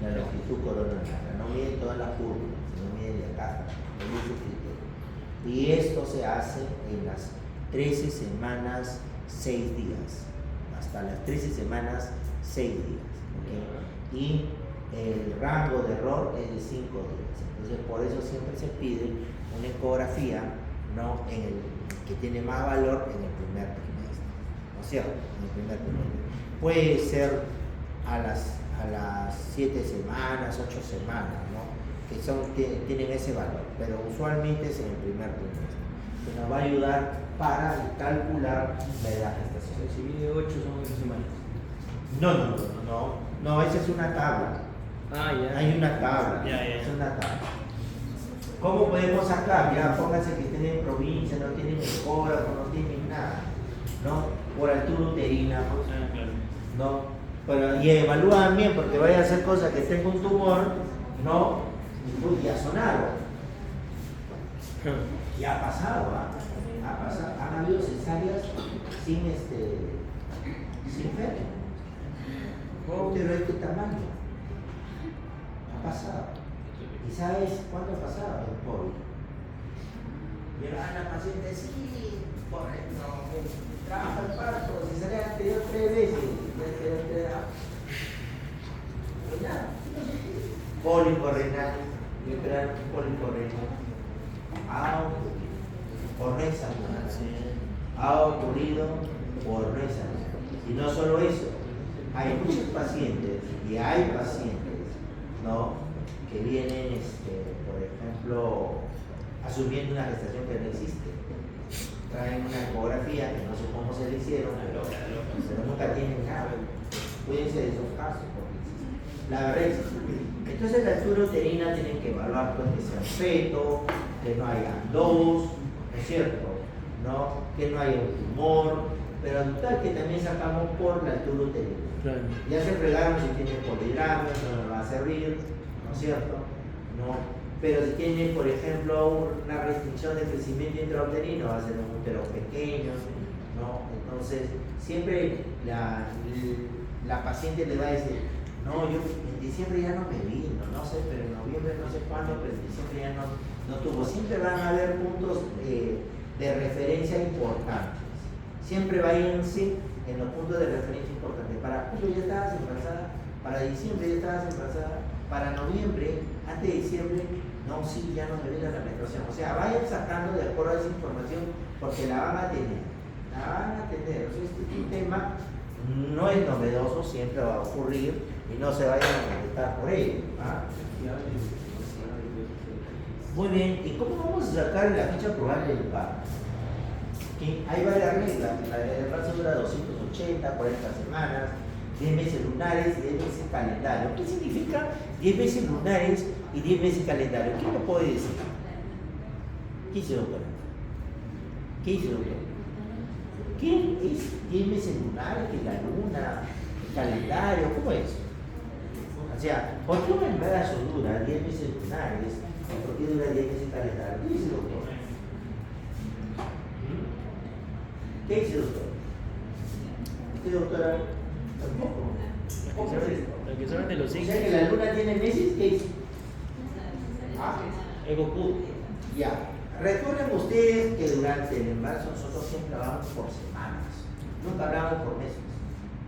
la longitud coronal, no miden toda la curva, sino miden de acá, con ese criterio. Y esto se hace en las 13 semanas, 6 días, hasta las 13 semanas, 6 días. ¿Okay? Y el rango de error es de 5 días. Entonces, por eso siempre se pide una ecografía, ¿no?, que tiene más valor en el primer trimestre, ¿no es cierto? En el primer trimestre. Puede ser a las 7 semanas, 8 semanas, ¿no?, que tienen ese valor, pero usualmente es en el primer trimestre, que nos va a ayudar para calcular la edad gestacional. Si mide 8 son 8 semanas. No, esa es una tabla. Ah, ya. Hay una tabla, Ya. es una tabla. ¿Cómo podemos sacar? Ya pónganse que tienen provincia, no tienen ecógrafo, no tienen nada, ¿no? Por altura uterina, pues, Ah, claro. ¿no? Pero, y evalúan bien, porque vaya a hacer cosas que tenga un tumor, ¿no? Y pues, ya sonaron. Ya ha pasado, ¿ah? Ha pasado. Han habido cesáreas sin feto. Útero de este tamaño. Ha pasado. ¿Y sabes cuándo ha pasado? En COVID. Llegaban a la paciente, sí, correcto, trabaja el parto, cesárea anterior 3 veces. Pólipo renal, pólipo renal. Por no examinar. Ha ocurrido por no examinar. Y no solo eso, hay muchos pacientes, y hay pacientes, ¿no?, que vienen, por ejemplo, asumiendo una gestación que no existe. Traen una ecografía que no sé cómo se le hicieron, pero nunca tienen nada. Cuídense de esos casos, porque existe. La verdad existe. Entonces la altura uterina tienen que evaluar, pues, que sea un feto, que no haya dos, ¿no es cierto?, ¿no?, que no haya un tumor, pero tal que también sacamos por la altura uterina. Claro. Ya se fregaron si tiene polidramios, no nos va a servir, ¿no es cierto? No. Pero si tiene, por ejemplo, una restricción de crecimiento intrauterino, va a ser un útero pequeño, ¿no? Entonces, siempre la paciente le va a decir, no, yo en diciembre ya no me vino, no sé, pero en noviembre no sé cuándo, pero en diciembre ya no tuvo. Siempre van a haber puntos de referencia importantes. Siempre váyanse en los puntos de referencia importantes. Para julio ya estabas embarazada, para diciembre ya estabas embarazada, para noviembre, antes de diciembre, no, sí, ya no me viene la menstruación. O sea, vayan sacando de acuerdo a esa información porque la van a tener. La van a tener. O sea, este es un tema, no es novedoso, siempre va a ocurrir y no se vayan a molestar por ello. ¿Ah? Muy bien, ¿y cómo vamos a sacar la ficha probable del parto? Hay varias reglas. La del embarazo dura 280, 40 semanas, 10 meses lunares y 10 meses calendario. ¿Qué significa 10 meses lunares y 10 meses calendario? ¿Quién me puede decir? ¿Qué dice, doctora? ¿Qué dice, doctora? ¿Qué es 10 meses lunares? ¿Qué es la luna? ¿El calendario? ¿Cómo es? O sea, ¿por qué un embarazo dura 10 meses lunares y por qué dura 10 meses calendario? ¿Qué dice, doctora? ¿Qué dice, doctor? ¿Usted, doctora? Tampoco. ¿Cómo es esto? Lo que son de los O signos. sea que la luna tiene meses, ¿qué dice? El Goku. Ya. Recuerden ustedes que durante el embarazo nosotros siempre hablamos por semanas. Nunca hablamos por meses.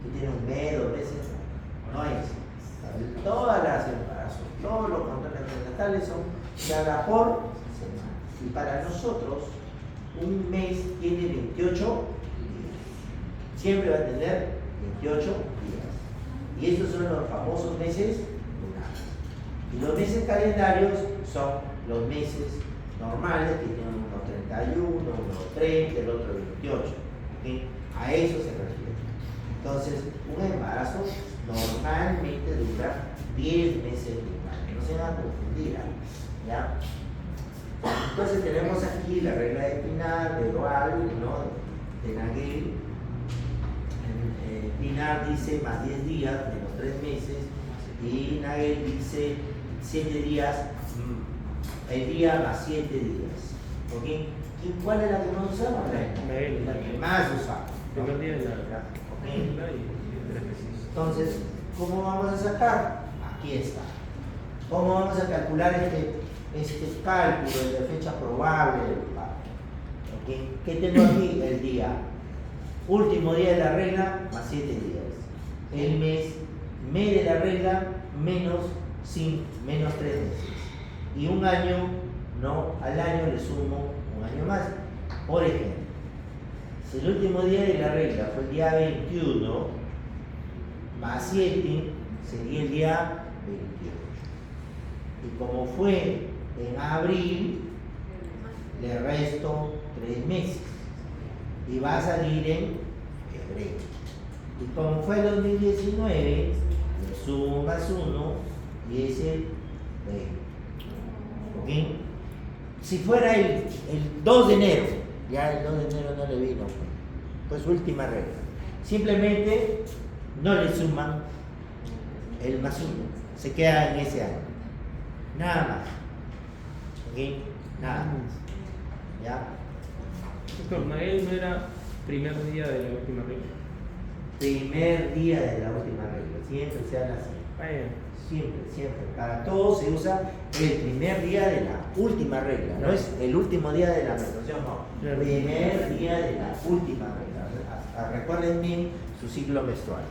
Que tiene un mes, 2 meses. No es. Todas las embarazos, todos los controles prenatales son se habla por semana. Y para nosotros, un mes tiene 28 días. Siempre va a tener 28 días. Y estos son los famosos meses lunares. Y los meses calendarios son los meses normales, que tienen unos 31, unos 30, el otro 28. ¿Okay? A eso se refiere. Entonces, un embarazo normalmente dura 10 meses lunares. No se van a confundir, ¿ya? Entonces tenemos aquí la regla de Pinar, de Roal, ¿no?, de Nagel. Pinar dice más 10 días, menos 3 meses, y Nagel dice 7 días, el día más 7 días. ¿Ok? ¿Y cuál es la que más usamos? La que más usamos. Primer día de la ¿Ok? y del ejercicio. Entonces, ¿cómo vamos a sacar? Aquí está. ¿Cómo vamos a calcular este cálculo de la fecha probable del pago? ¿Ok? ¿Qué tengo aquí? El día. Último día de la regla más 7 días. El mes de la regla menos 3 meses. Y un año, no, al año le sumo un año más. Por ejemplo, si el último día de la regla fue el día 21, más 7 sería el día 28. Y como fue en abril, le resto 3 meses. Y va a salir en febrero. Y como fue el 2019, le sumo más 1 y es el 20. ¿Ok? Si fuera el 2 de enero, ya el 2 de enero no le vino, pues su última regla. Simplemente no le suman el más 1, se queda en ese año. Nada más. ¿Ok? Nada más. ¿Ya? Doctor, Nael no era primer día de la última regla. Primer día de la última regla, siempre se habla así. Siempre. Para todo se usa el primer día de la última regla, no es el último día de la menstruación, no. Primer día de la última regla. Recuerden bien su ciclo menstrual.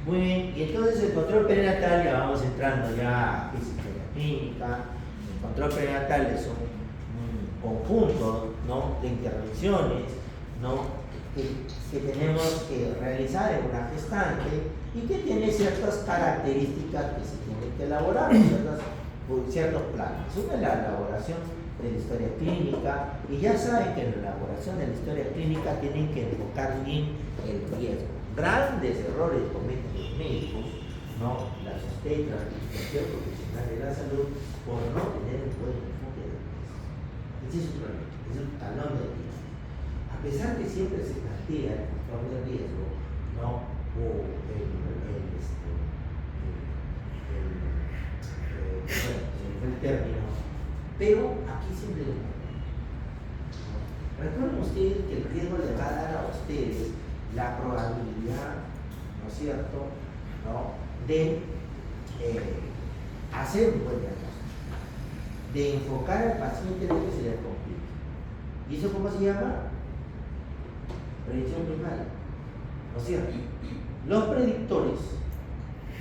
Muy bien, y entonces el control prenatal, ya vamos entrando ya a física clínica. El control prenatal es un conjunto, ¿no?, de intervenciones, ¿no?, que tenemos que realizar en una gestante y que tiene ciertas características que se tienen que elaborar, ciertos planes. Una es la elaboración de la historia clínica, y ya saben que en la elaboración de la historia clínica tienen que enfocar bien el riesgo. Grandes errores cometen los médicos, ¿no?, las obstetras, cualquier profesional de la salud, por no tener un buen enfoque del riesgo. Ese es un problema, es un talón de Aquiles. A pesar que siempre se plantea el control de riesgo, ¿no?, o el término, pero aquí siempre lo mismo. Recuerden ustedes que el riesgo le va a dar a ustedes la probabilidad, ¿no es cierto?, ¿no?, de hacer un buen diagnóstico, de enfocar al paciente de que se le complique. ¿Y eso cómo se llama? Predicción primaria, ¿no es cierto? Los predictores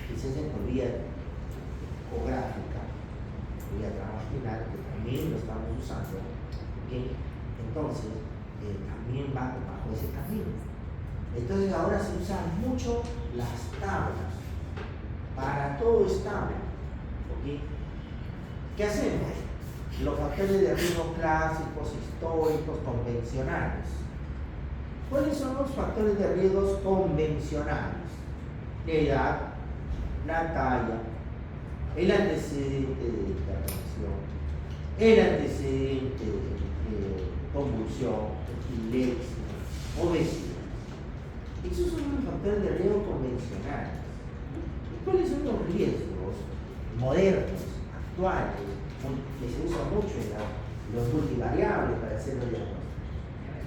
que se hacen por vía ecográfica, por vía transvaginal, que también lo estamos usando, ¿okay? Entonces también va bajo ese camino. Entonces ahora se usan mucho las tablas, para todo es tabla, ¿okay? ¿Qué hacemos? Los factores de riesgo clásicos, históricos, convencionales. ¿Cuáles son los factores de riesgos convencionales? La edad, la talla, el antecedente de intervención, el antecedente de convulsión, epilepsia, obesidad. Esos son los factores de riesgo convencionales. ¿Y cuáles son los riesgos modernos, actuales, que se usan mucho en los multivariables para hacer los diagnósticos?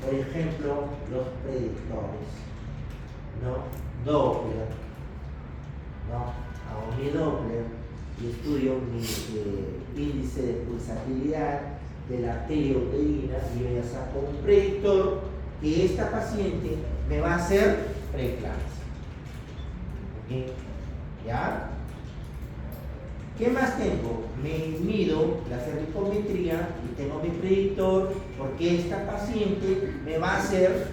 Por ejemplo, los predictores, ¿no? Doppler, ¿no? Hago mi Doppler y estudio mi índice de pulsatividad de la arteria uterina y yo ya saco un predictor que esta paciente me va a hacer preeclampsia. ¿Okay? ¿Ya? ¿Qué más tengo? Me mido la cervicometría y tengo mi predictor porque esta paciente me va a hacer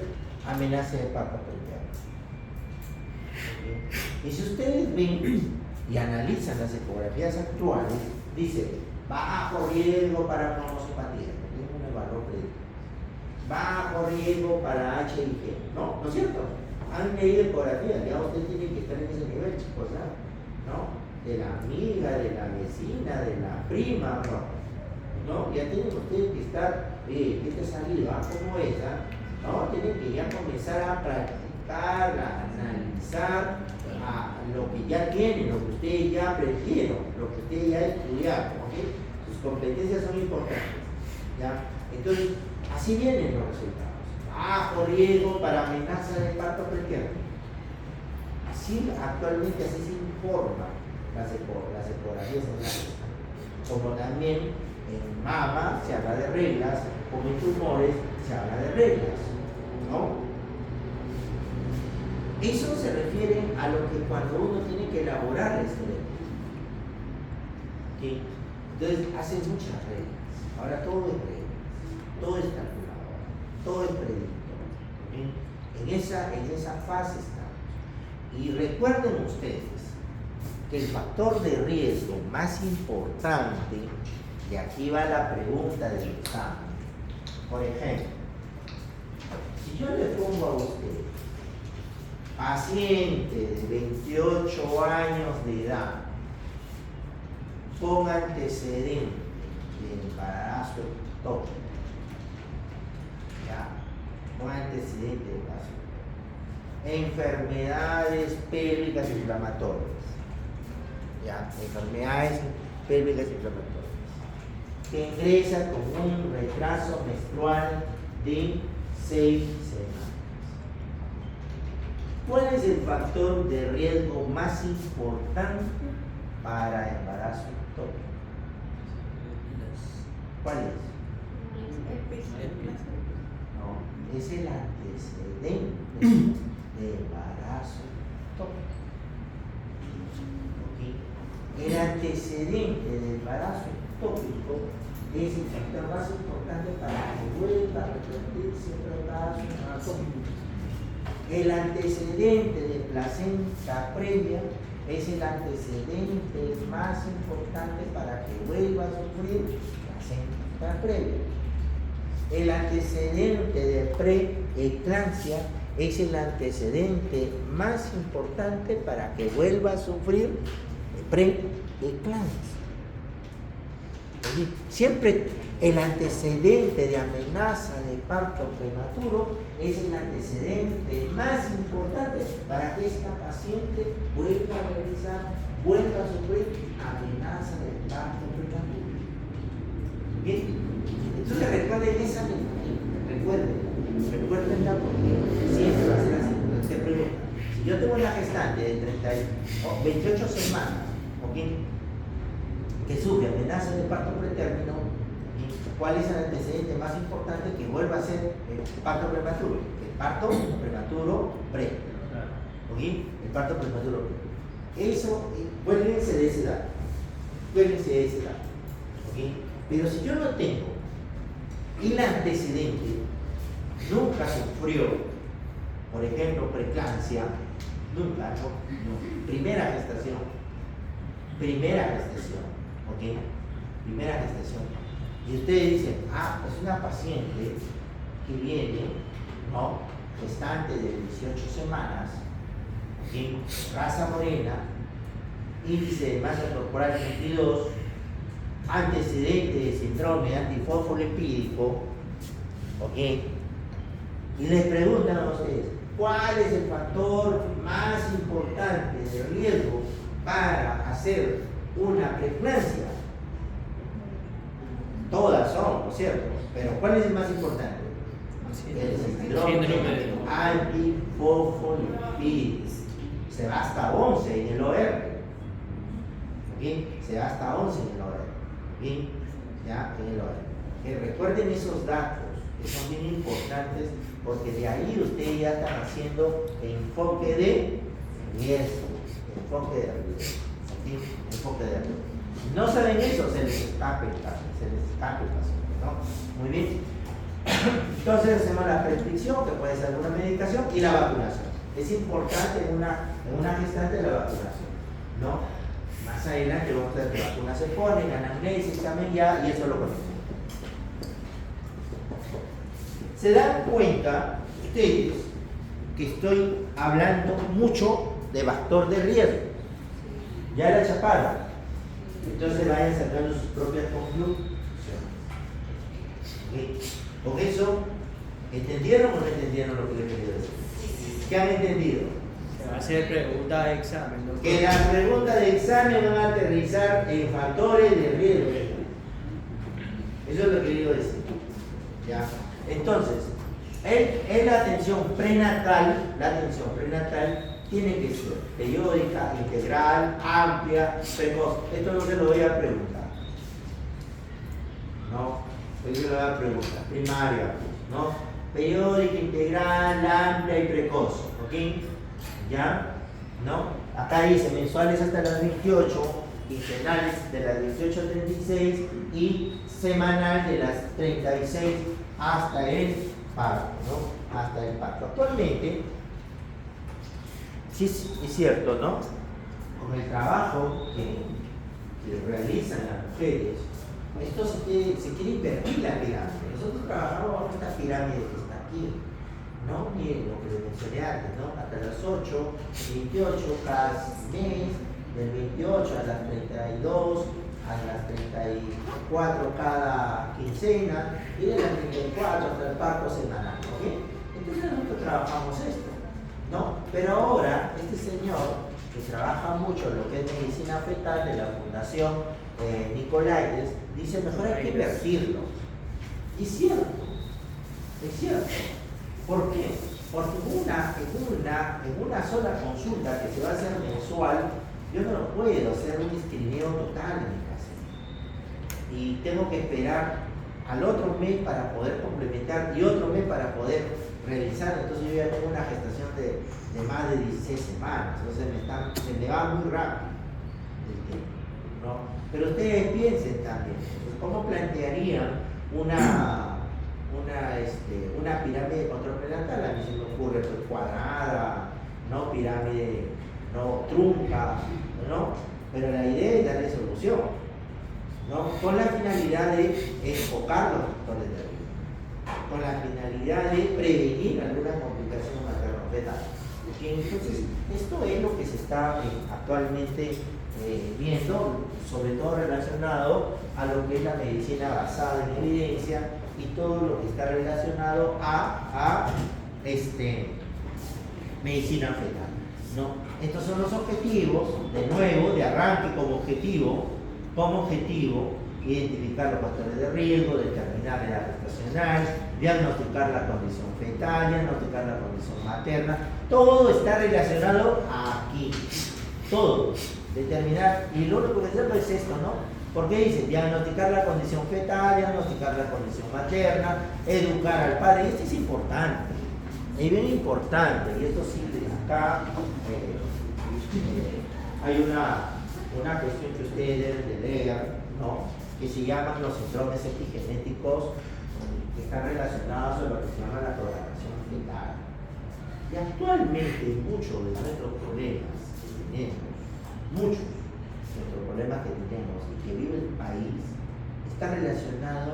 amenaza de papa permeable. ¿Okay? Y si ustedes ven y analizan las ecografías actuales, dice bajo riesgo para monosopatía, tengo un valor predictor. Bajo riesgo para HIV, ¿no? ¿No es cierto? Han leído ecografías, ya ustedes tienen que estar en ese nivel, chicos, ¿no? De la amiga, de la vecina, de la prima, ¿no? Ya tienen ustedes que estar, ¿qué te ha salido? ¿Cómo es? ¿No? Tienen que ya comenzar a practicar, a analizar, a lo que ya tienen, lo que ustedes ya aprendieron, lo que ustedes ya estudiaron, ¿ok? Sus competencias son importantes, ¿ya? Entonces, así vienen los resultados. Bajo riesgo para amenaza de parto preterno. Así, actualmente así se informa las ecografías en la gesta. Como también en mama se habla de reglas, como en tumores se habla de reglas, ¿no? Eso se refiere a lo que cuando uno tiene que elaborar la historia. ¿Okay? Entonces hacen muchas reglas. Ahora todo es reglas, todo es calculador, todo es predictor. ¿Okay? En esa fase estamos. Y recuerden ustedes que el factor de riesgo más importante, y aquí va la pregunta del examen. Por ejemplo, si yo le pongo a usted paciente de 28 años de edad con antecedente de embarazo ectópico, ¿ya? Con antecedente de embarazo, enfermedades pélvicas inflamatorias, ¿ya? Enfermedades pélvicas inflamatorias, que ingresa con un retraso menstrual de 6 semanas. ¿Cuál es el factor de riesgo más importante para embarazo ectópico? ¿Cuál es? No, es el antecedente de embarazo ectópico. ¿Okay? El antecedente de embarazo ectópico es el factor más importante para que vuelva a repetirse el embarazo ectópico. El antecedente de placenta previa es el antecedente más importante para que vuelva a sufrir placenta previa. El antecedente de preeclampsia es el antecedente más importante para que vuelva a sufrir preeclampsia. Siempre el antecedente de amenaza de parto prematuro es el antecedente más importante para que esta paciente vuelva a realizar, vuelva a sufrir amenaza de parto prematuro. Bien, entonces recuerden esa memoria, recuérdenla porque siempre va a ser así. Se pregunta, si yo tengo una gestante de 28 semanas, ¿ok?, que sufre amenaza de parto pretérmino, ¿cuál es el antecedente más importante que vuelva a ser el parto prematuro? El parto prematuro pre. ¿Ok? El parto prematuro pre. Eso, cuélguense de esa edad. Cuélguense de esa edad. ¿Ok? Pero si yo no tengo el antecedente, nunca sufrió, por ejemplo, preeclampsia, nunca, no. Primera gestación. ¿Ok? Primera gestación. Y ustedes dicen, es una paciente que viene, ¿no?, gestante de 18 semanas, ¿ok?, raza morena, índice de masa corporal 32, antecedente de síndrome antifosfolipídico, ¿ok? Y les preguntan a ustedes, ¿cuál es el factor más importante de riesgo para hacer una preeclampsia? Todas son, ¿no es cierto? Pero ¿cuál es el más importante? El síndrome antifosfolipídico. Se va hasta 11 en el OR. ¿Okay? Se va hasta 11 en el OR. ¿Okay? Ya, en el OR. Recuerden esos datos que son bien importantes porque de ahí ustedes ya están haciendo enfoque de riesgo. Enfoque de riesgo. ¿Okay? Enfoque de riesgo. Si no saben eso, se les escape el paciente, ¿no? Muy bien. Entonces hacemos la prescripción, que puede ser alguna medicación, y la vacunación. Es importante en una gestante la vacunación, ¿no? Más adelante vamos a ver qué vacunas se ponen, anamnesis, examen ya, y eso lo conocemos. Se dan cuenta ustedes que estoy hablando mucho de factor de riesgo. Ya la chapada. Entonces vayan sacando sus propias conclusiones. ¿Okay? Con eso, ¿entendieron o no entendieron lo que les quería decir? ¿Qué han entendido? Hacer preguntas de examen, ¿no? Que las preguntas de examen van a aterrizar en factores de riesgo. Eso es lo que quiero decir. ¿Ya? Entonces, la atención prenatal tiene que ser periódica, integral, amplia, precoz. Esto no se lo voy a preguntar. No, yo se lo voy a preguntar. Primaria, ¿no? Periódica, integral, amplia y precoz. ¿Ok? ¿Ya? ¿No? Acá dice mensuales hasta las 28, quincenales de las 18 a 36 y semanal de las 36 hasta el parto, ¿no? Hasta el parto. Actualmente, sí es cierto, ¿no? Con el trabajo que realizan las mujeres, esto se quiere invertir la pirámide. Nosotros trabajamos con esta pirámide que está aquí, ¿no? Miren lo que les mencioné antes, ¿no? Hasta las 8, 28 cada mes, del 28 a las 32, a las 34 cada quincena, y de las 34 hasta el parto semanal, ¿ok? Entonces nosotros trabajamos esto, ¿no? Pero ahora, este señor, que trabaja mucho en lo que es medicina fetal de la Fundación Nicolaides, dice mejor hay que invertirlo. Y es cierto. ¿Por qué? Porque en una sola consulta que se va a hacer mensual, yo no lo puedo hacer un escrineo total en mi casa. Y tengo que esperar al otro mes para poder complementar y otro mes para poder revisar. Entonces yo ya tengo una gestación de más de 16 semanas. Entonces se me va muy rápido el tiempo, ¿no? Pero ustedes piensen también, ¿cómo plantearían una pirámide de control prenatal? A mí se me ocurre pues, cuadrada, ¿no? Pirámide no trunca, ¿no? Pero la idea es darle solución, ¿no? Con la finalidad de enfocar los factores de riesgo, con la finalidad de prevenir alguna complicación materno-fetal. Entonces, esto es lo que se está actualmente viendo, sobre todo relacionado a lo que es la medicina basada en evidencia y todo lo que está relacionado a medicina fetal, ¿no? Estos son los objetivos, de nuevo, de arranque como objetivo, identificar los factores de riesgo, determinar la edad gestacional, diagnosticar la condición fetal, diagnosticar la condición materna, todo está relacionado aquí, todo, determinar, y lo único que hacerlo es esto, ¿no? Porque dice, diagnosticar la condición fetal, diagnosticar la condición materna, educar al padre, y esto es importante, es bien importante, y esto sí, acá hay una cuestión que ustedes deben de leer, ¿no? Que se llaman los síndromes epigenéticos que están relacionados a lo que se llama la programación fetal. Y actualmente muchos de nuestros problemas que tenemos, y que vive el país, está relacionado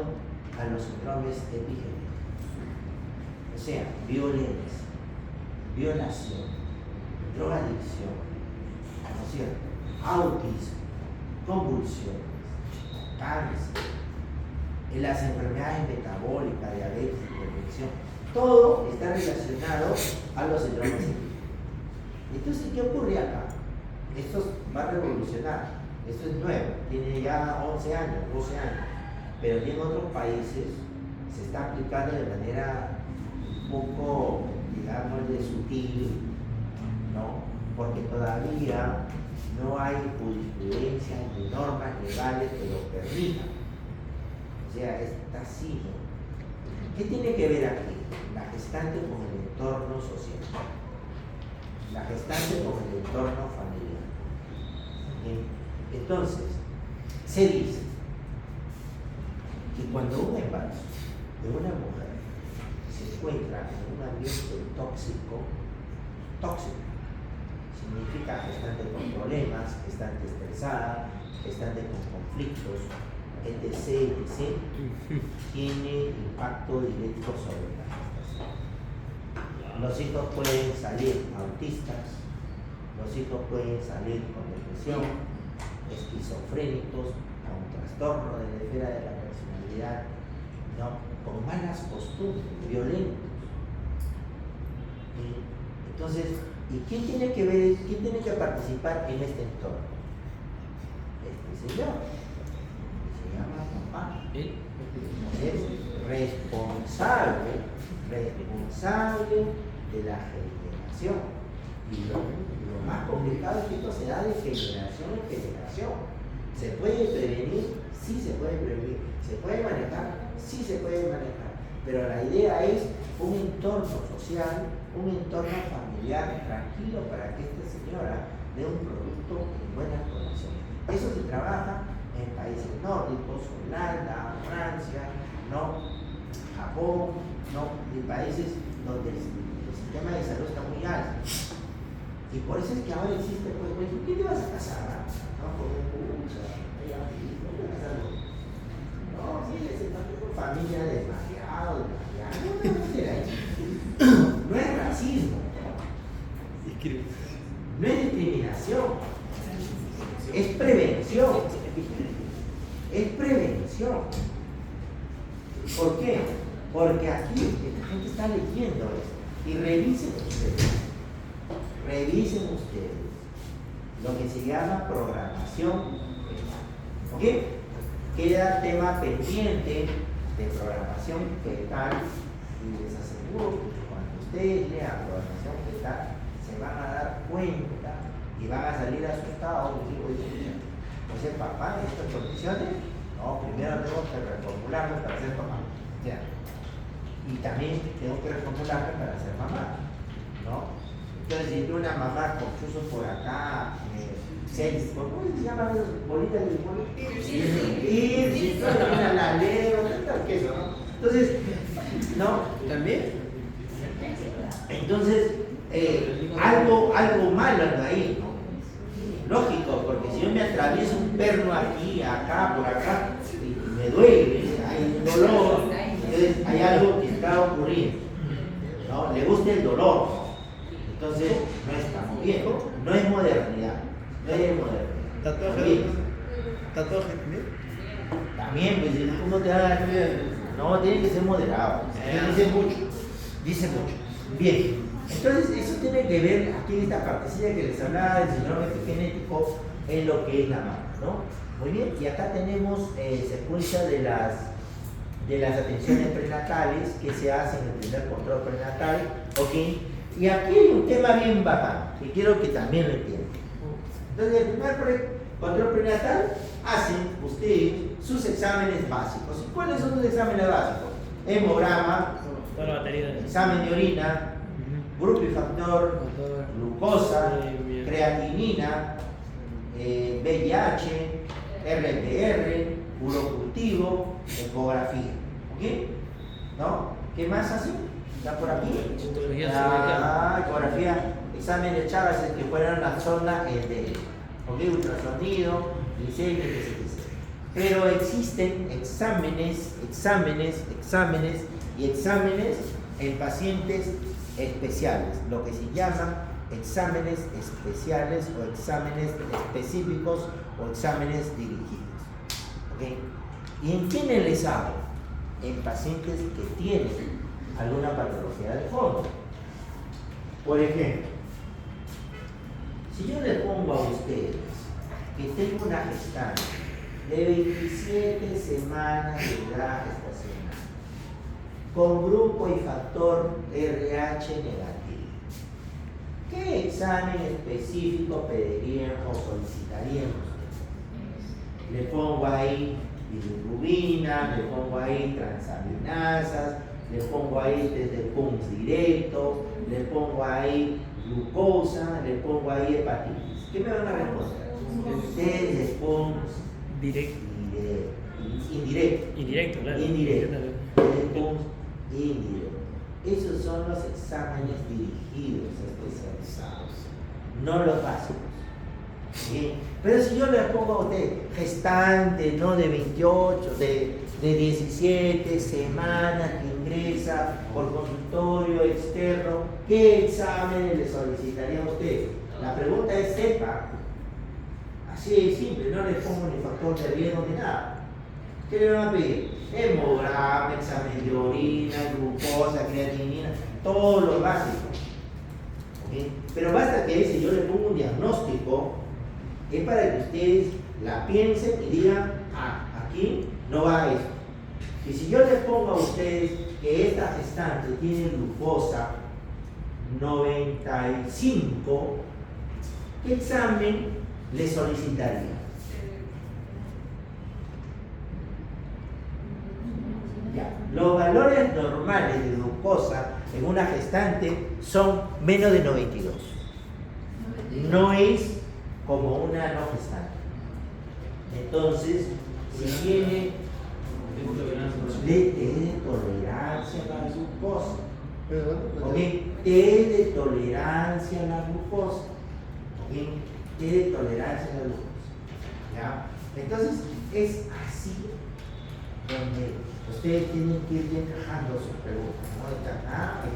a los síndromes epigenéticos. O sea, violencia, violación, drogadicción, ¿no es cierto? Autismo, convulsiones, cáncer, las enfermedades metabólicas, diabetes, hipertensión, todo está relacionado a los síndromes epigenéticos. Entonces, ¿qué ocurre acá? Esto va a revolucionar, esto es nuevo, tiene ya 11 años, 12 años, pero ya en otros países se está aplicando de manera un poco, digamos, de sutil, ¿no? Porque todavía no hay jurisprudencia ni normas legales que lo permitan. O sea, está así, ¿no? ¿Qué tiene que ver aquí? La gestante con el entorno social, la gestante con el entorno familiar. ¿Sí? Entonces, se dice que cuando un embarazo de una mujer se encuentra en un ambiente tóxico, significa gestante con problemas, gestante estresada, gestante con conflictos, etc., tiene impacto directo sobre la gestación. Los hijos pueden salir autistas, los hijos pueden salir con depresión, esquizofrénicos, con trastorno de la esfera de la personalidad, ¿no? Con malas costumbres, violentos. Entonces, ¿Y quién tiene que ver, quién tiene que participar en este entorno? Este señor, que se llama papá. ¿Él? Es responsable de la generación. Y lo más complicado es que esto se da de generación en generación. ¿Se puede prevenir? Sí se puede prevenir. ¿Se puede manejar? Sí se puede manejar. Pero la idea es un entorno social, un entorno familiar tranquilo para que esta señora dé un producto en buenas condiciones. Eso se trabaja en países nórdicos, Holanda, Francia, ¿no? Japón, ¿no? En países donde el sistema de salud está muy alto. Y por eso es que ahora existe, pues, ¿qué te vas a casar? No, con un pucha, no, sí, ese por familia desmayado, no es racismo, no es discriminación, es prevención. Es prevención. ¿Por qué? Porque aquí la gente está leyendo esto. Y revisen ustedes lo que se llama programación. ¿Ok? Queda tema pendiente de programación fetal y les aseguro que cuando ustedes lean programación fetal se van a dar cuenta y van a salir asustados y decir, oye, papá, en estas condiciones, no, primero tengo que reformularme para ser papá. ¿Ya? Y también tengo que reformularme para ser mamá, ¿no? Entonces, si una mamá con chuzos por acá, ¿cómo se llaman las bolitas de limón? Y la leo, tal queso, ¿no? Entonces, ¿no? ¿También? Entonces, algo malo anda ahí, ¿no? Lógico, porque si yo me atravieso un perno aquí, acá, por acá, y me duele, hay un dolor, entonces hay algo que está ocurriendo, ¿no? Le gusta el dolor, entonces no estamos bien, no es modernidad, no es modernidad. ¿Tatuaje también? También, pues, ¿cómo te da? No, tiene que ser moderado, dice mucho. Bien. Entonces, eso tiene que ver aquí en esta partecilla que les hablaba del señor epigenético en lo que es la mama, ¿no? Muy bien, y acá tenemos secuencia de las atenciones prenatales que se hacen en el primer control prenatal, ¿ok? Y aquí hay un tema bien bacán, que quiero que también lo entiendan. Entonces, el primer control prenatal hacen ustedes sus exámenes básicos. ¿Y cuáles son los exámenes básicos? Hemograma, examen de orina, grupo y factor, glucosa, creatinina, VIH, RPR, urocultivo, ecografía. ¿Ok? ¿No? ¿Qué más hacen? ¿Está por aquí? Ecografía, examen de Chagas que fueron la sonda de ¿ok? Ultrasonido, glicemia, etc. Pero existen exámenes en pacientes especiales, lo que se llaman exámenes especiales o exámenes específicos o exámenes dirigidos. ¿Okay? ¿Y en quiénes les hago? En pacientes que tienen alguna patología de fondo. Por ejemplo, si yo les pongo a ustedes que tengo una gestante de 27 semanas de edad gestacional, con grupo y factor RH negativo, ¿qué examen específico pedirían o solicitarían ustedes? Le pongo ahí bilirrubina, le pongo ahí transaminasas, le pongo ahí desde PUMS directo, le pongo ahí glucosa, le pongo ahí hepatitis. ¿Qué me van a responder? Desde PUMS indirecto, claro. Indirecto. Esos son los exámenes dirigidos especializados, no los básicos. ¿Sí? Pero si yo le pongo a usted gestante, no de 28, de 17 semanas que ingresa por consultorio externo, ¿qué exámenes le solicitaría a usted? La pregunta es sepa. Así de simple, no le pongo ni factor de riesgo ni nada. ¿Qué le van a pedir? Hemograma, examen de orina, glucosa, creatinina, todos los básicos. ¿ok? Pero basta que si yo le pongo un diagnóstico, es para que ustedes la piensen y digan, ah, aquí no va esto. Y si yo les pongo a ustedes que esta gestante tiene glucosa 95, ¿qué examen le solicitaría? Ya. Los valores normales de glucosa en una gestante son menos de 92. No es como una no gestante. Entonces, si tiene de tolerancia a la glucosa, ¿ok? De tolerancia a la glucosa, ¿ok? De tolerancia a la glucosa, ¿ya? Entonces, es así donde ustedes tienen que ir encajando sus preguntas, ¿no? Esta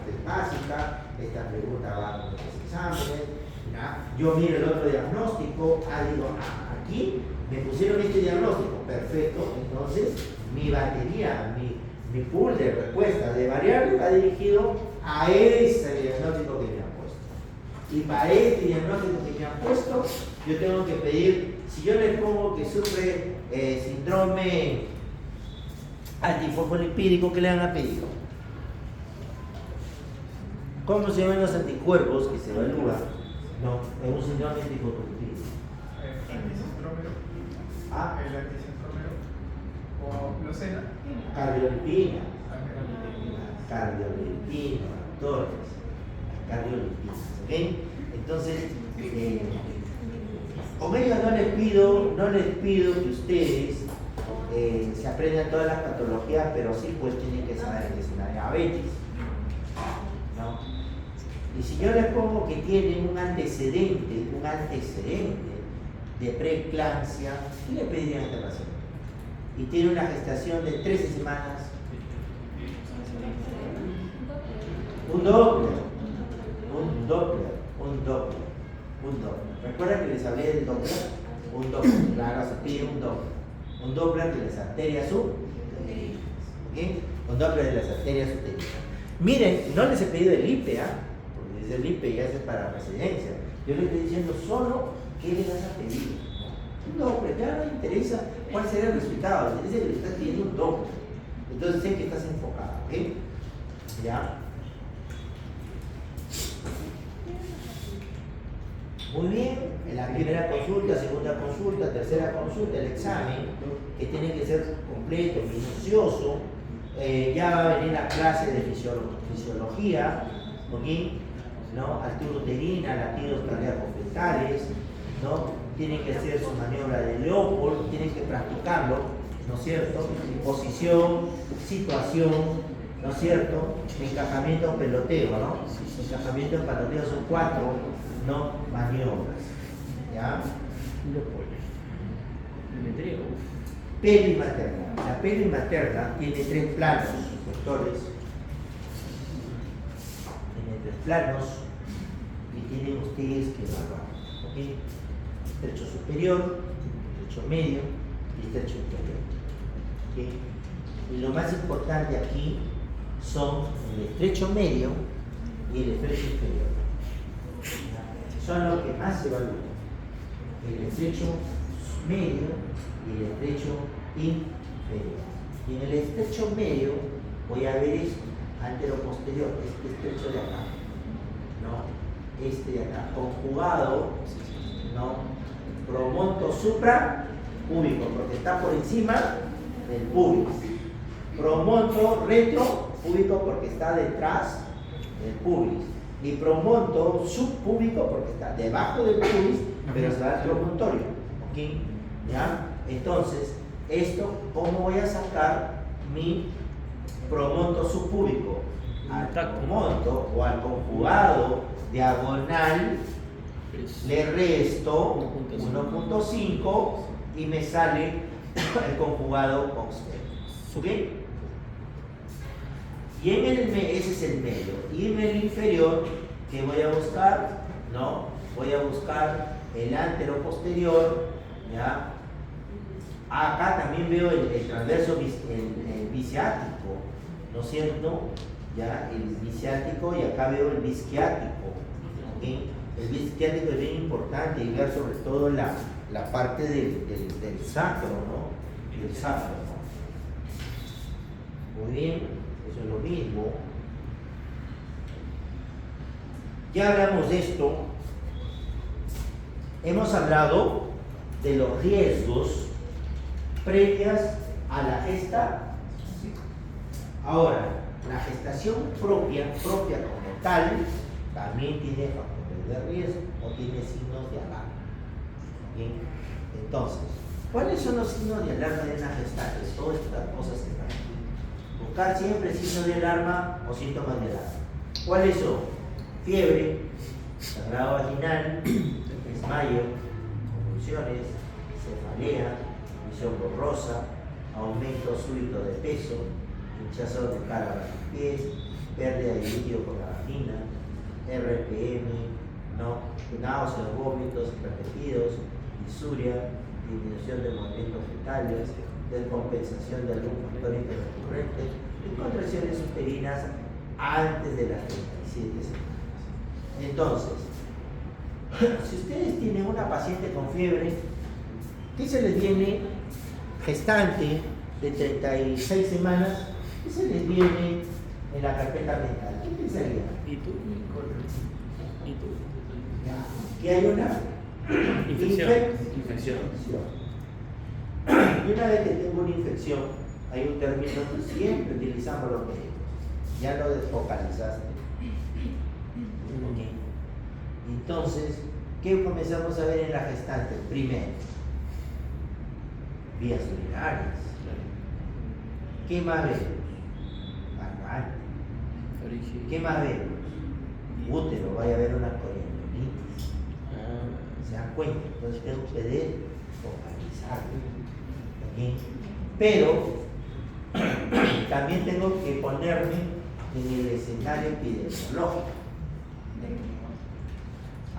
es básica, esta pregunta va con los exámenes, ¿ya? Yo miro el otro diagnóstico, digo, aquí me pusieron este diagnóstico, perfecto, entonces mi batería, mi pool de respuesta de variables va dirigido a ese diagnóstico que me han puesto. Y para este diagnóstico que me han puesto, yo tengo que pedir, si yo les pongo que sufre síndrome antifosfolipídico, ¿qué le van a pedir? ¿Cómo se llaman los anticuerpos que se evalúan? No, es un síndrome antifosfolipídico. El anticentrómero o glucena. Cardiolipina, doctores, cardiolipina, ¿ok? Entonces, con ellos no les pido que ustedes se aprendan todas las patologías, pero sí pues tienen que saber que es una diabetes, ¿no? Y si yo les pongo que tienen un antecedente de preeclampsia, ¿qué le pedirían a este paciente? Y tiene una gestación de 13 semanas. Un Doppler. ¿Recuerdan que les hablé del Doppler? Un Doppler, claro, se pide un Doppler. Un Doppler de las arterias subterráneas. ¿Ok? Un Doppler de las arterias subterráneas. Miren, no les he pedido el IPE, porque desde el IPE ya es para residencia. Yo les estoy diciendo solo qué les vas a pedir. Un Doppler, ya no me interesa cuál será el resultado, me interesa que le estás pidiendo un Doppler. Entonces sé que estás enfocado, ¿ok? ¿Ya? Muy bien, en la primera consulta, segunda consulta, tercera consulta, el examen, que tiene que ser completo, minucioso, ya va a venir la clase de fisiología, ¿ok? ¿No? Altura uterina, latidos cardíacos fetales, ¿no? Tienen que hacer su maniobra de Leopold, tienen que practicarlo, ¿no es cierto? Posición, situación, ¿no es cierto? Encajamiento, peloteo, ¿no? Encajamiento, peloteo son 4, ¿no? Maniobras, ¿ya? Pelvis materna. La pelvis materna tiene 3 planos, doctores. Tiene 3 planos y tienen ustedes que evaluar, ¿ok? Estrecho superior, estrecho medio y estrecho inferior, ¿ok? Y lo más importante aquí son el estrecho medio y el estrecho inferior. Son los que más se evalúan. El estrecho medio y el estrecho inferior. Y en el estrecho medio voy a ver esto, antero-posterior, este estrecho de acá, ¿no? Este de acá, conjugado, ¿no? Promonto suprapúbico, porque está por encima del pubis. Promonto retropúbico, porque está detrás del pubis. Y promonto subpúbico, porque está debajo del pubis, pero se va al promontorio. ¿Ok? ¿Ya? Entonces, esto, ¿cómo voy a sacar mi promonto subpúbico? Al promonto o al conjugado diagonal le resto 1.5 y me sale el conjugado posterior. ¿Ok? Y en ese es el medio. Y en el inferior, ¿qué voy a buscar? ¿No? Voy a buscar el antero-posterior, ¿ya? Acá también veo el transverso biciático, ¿no es cierto? ¿Ya? El biciático, y acá veo el bisquiático, ¿ok? ¿ok? El ciático es bien importante y ver sobre todo la parte del sacro, ¿no? Del sacro, ¿no? Muy bien, eso es lo mismo. Ya hablamos de esto. Hemos hablado de los riesgos previas a la gestación. Ahora, la gestación propia como tal, también tiene factores de riesgo o tiene signos de alarma. ¿Bien? Entonces, ¿cuáles son los signos de alarma de una gestante? Todas estas cosas que están aquí. Buscar siempre signos de alarma o síntomas de alarma. ¿Cuáles son? Fiebre, sangrado vaginal, desmayo, convulsiones, cefalea, visión borrosa, aumento súbito de peso, hinchazón de cara a los pies, pérdida de líquido por la vagina, RPM, ¿no? Náuseas, vómitos repetidos, disuria, disminución de movimientos fetales, descompensación de algún factor interrecurrente y contracciones uterinas antes de las 37 semanas. Entonces, si ustedes tienen una paciente con fiebre, ¿qué se les viene? Gestante de 36 semanas, ¿qué se les viene en la carpeta mental? ¿Qué pensaría? ¿Y tú? Que hay una Infección. Y una vez que tengo una infección, hay un término que siempre utilizamos los médicos. Ya lo desfocalizaste. ¿Ok? Entonces, ¿qué comenzamos a ver en la gestante? Primero, vías urinarias. ¿Qué más vemos? Garganta. ¿Qué más vemos? Útero, vaya a haber una coriandritis. ¿Se dan cuenta? Entonces tengo que desfocalizar. ¿Ok? Pero también tengo que ponerme en el escenario epidemiológico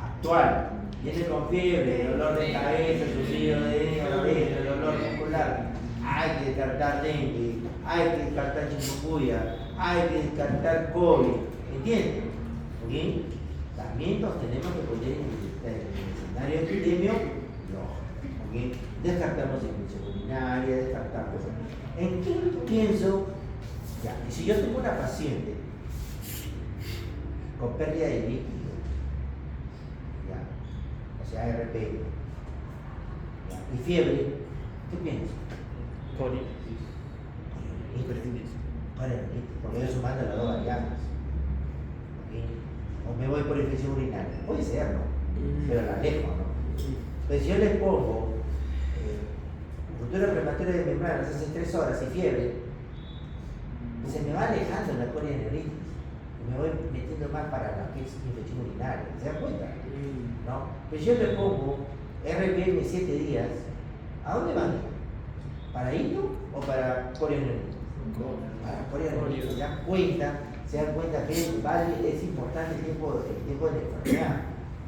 actual. Viene con fiebre, dolor de cabeza, zumbido de oreja, dolor muscular. Hay que descartar dengue, hay que descartar chikungunya, hay que descartar COVID. ¿Entienden? ¿Ok? También nos tenemos que poner en el escenario epidemiológico. ¿Ok? Descartamos infección urinaria, descartamos. ¿En qué pienso? Ya, y si yo tengo una paciente con pérdida de líquido, ya, o sea, RPM, ya, y fiebre, ¿qué pienso? Colitis. Porque yo sumando las dos variables. ¿Ok? O me voy por infección urinaria. Puede ser, ¿no? Pero la alejo, ¿no? Pues si yo les pongo ruptura prematura de membranas hace 3 horas y fiebre, se me va alejando la coriandritis y me voy metiendo más para la que es infección urinaria. ¿Se dan cuenta? ¿No? Pues yo le pongo RPM 7 días, ¿a dónde van? ¿Para hilo o para coriandritis? Para coriandritis. Se dan cuenta que es importante el tiempo de la enfermedad.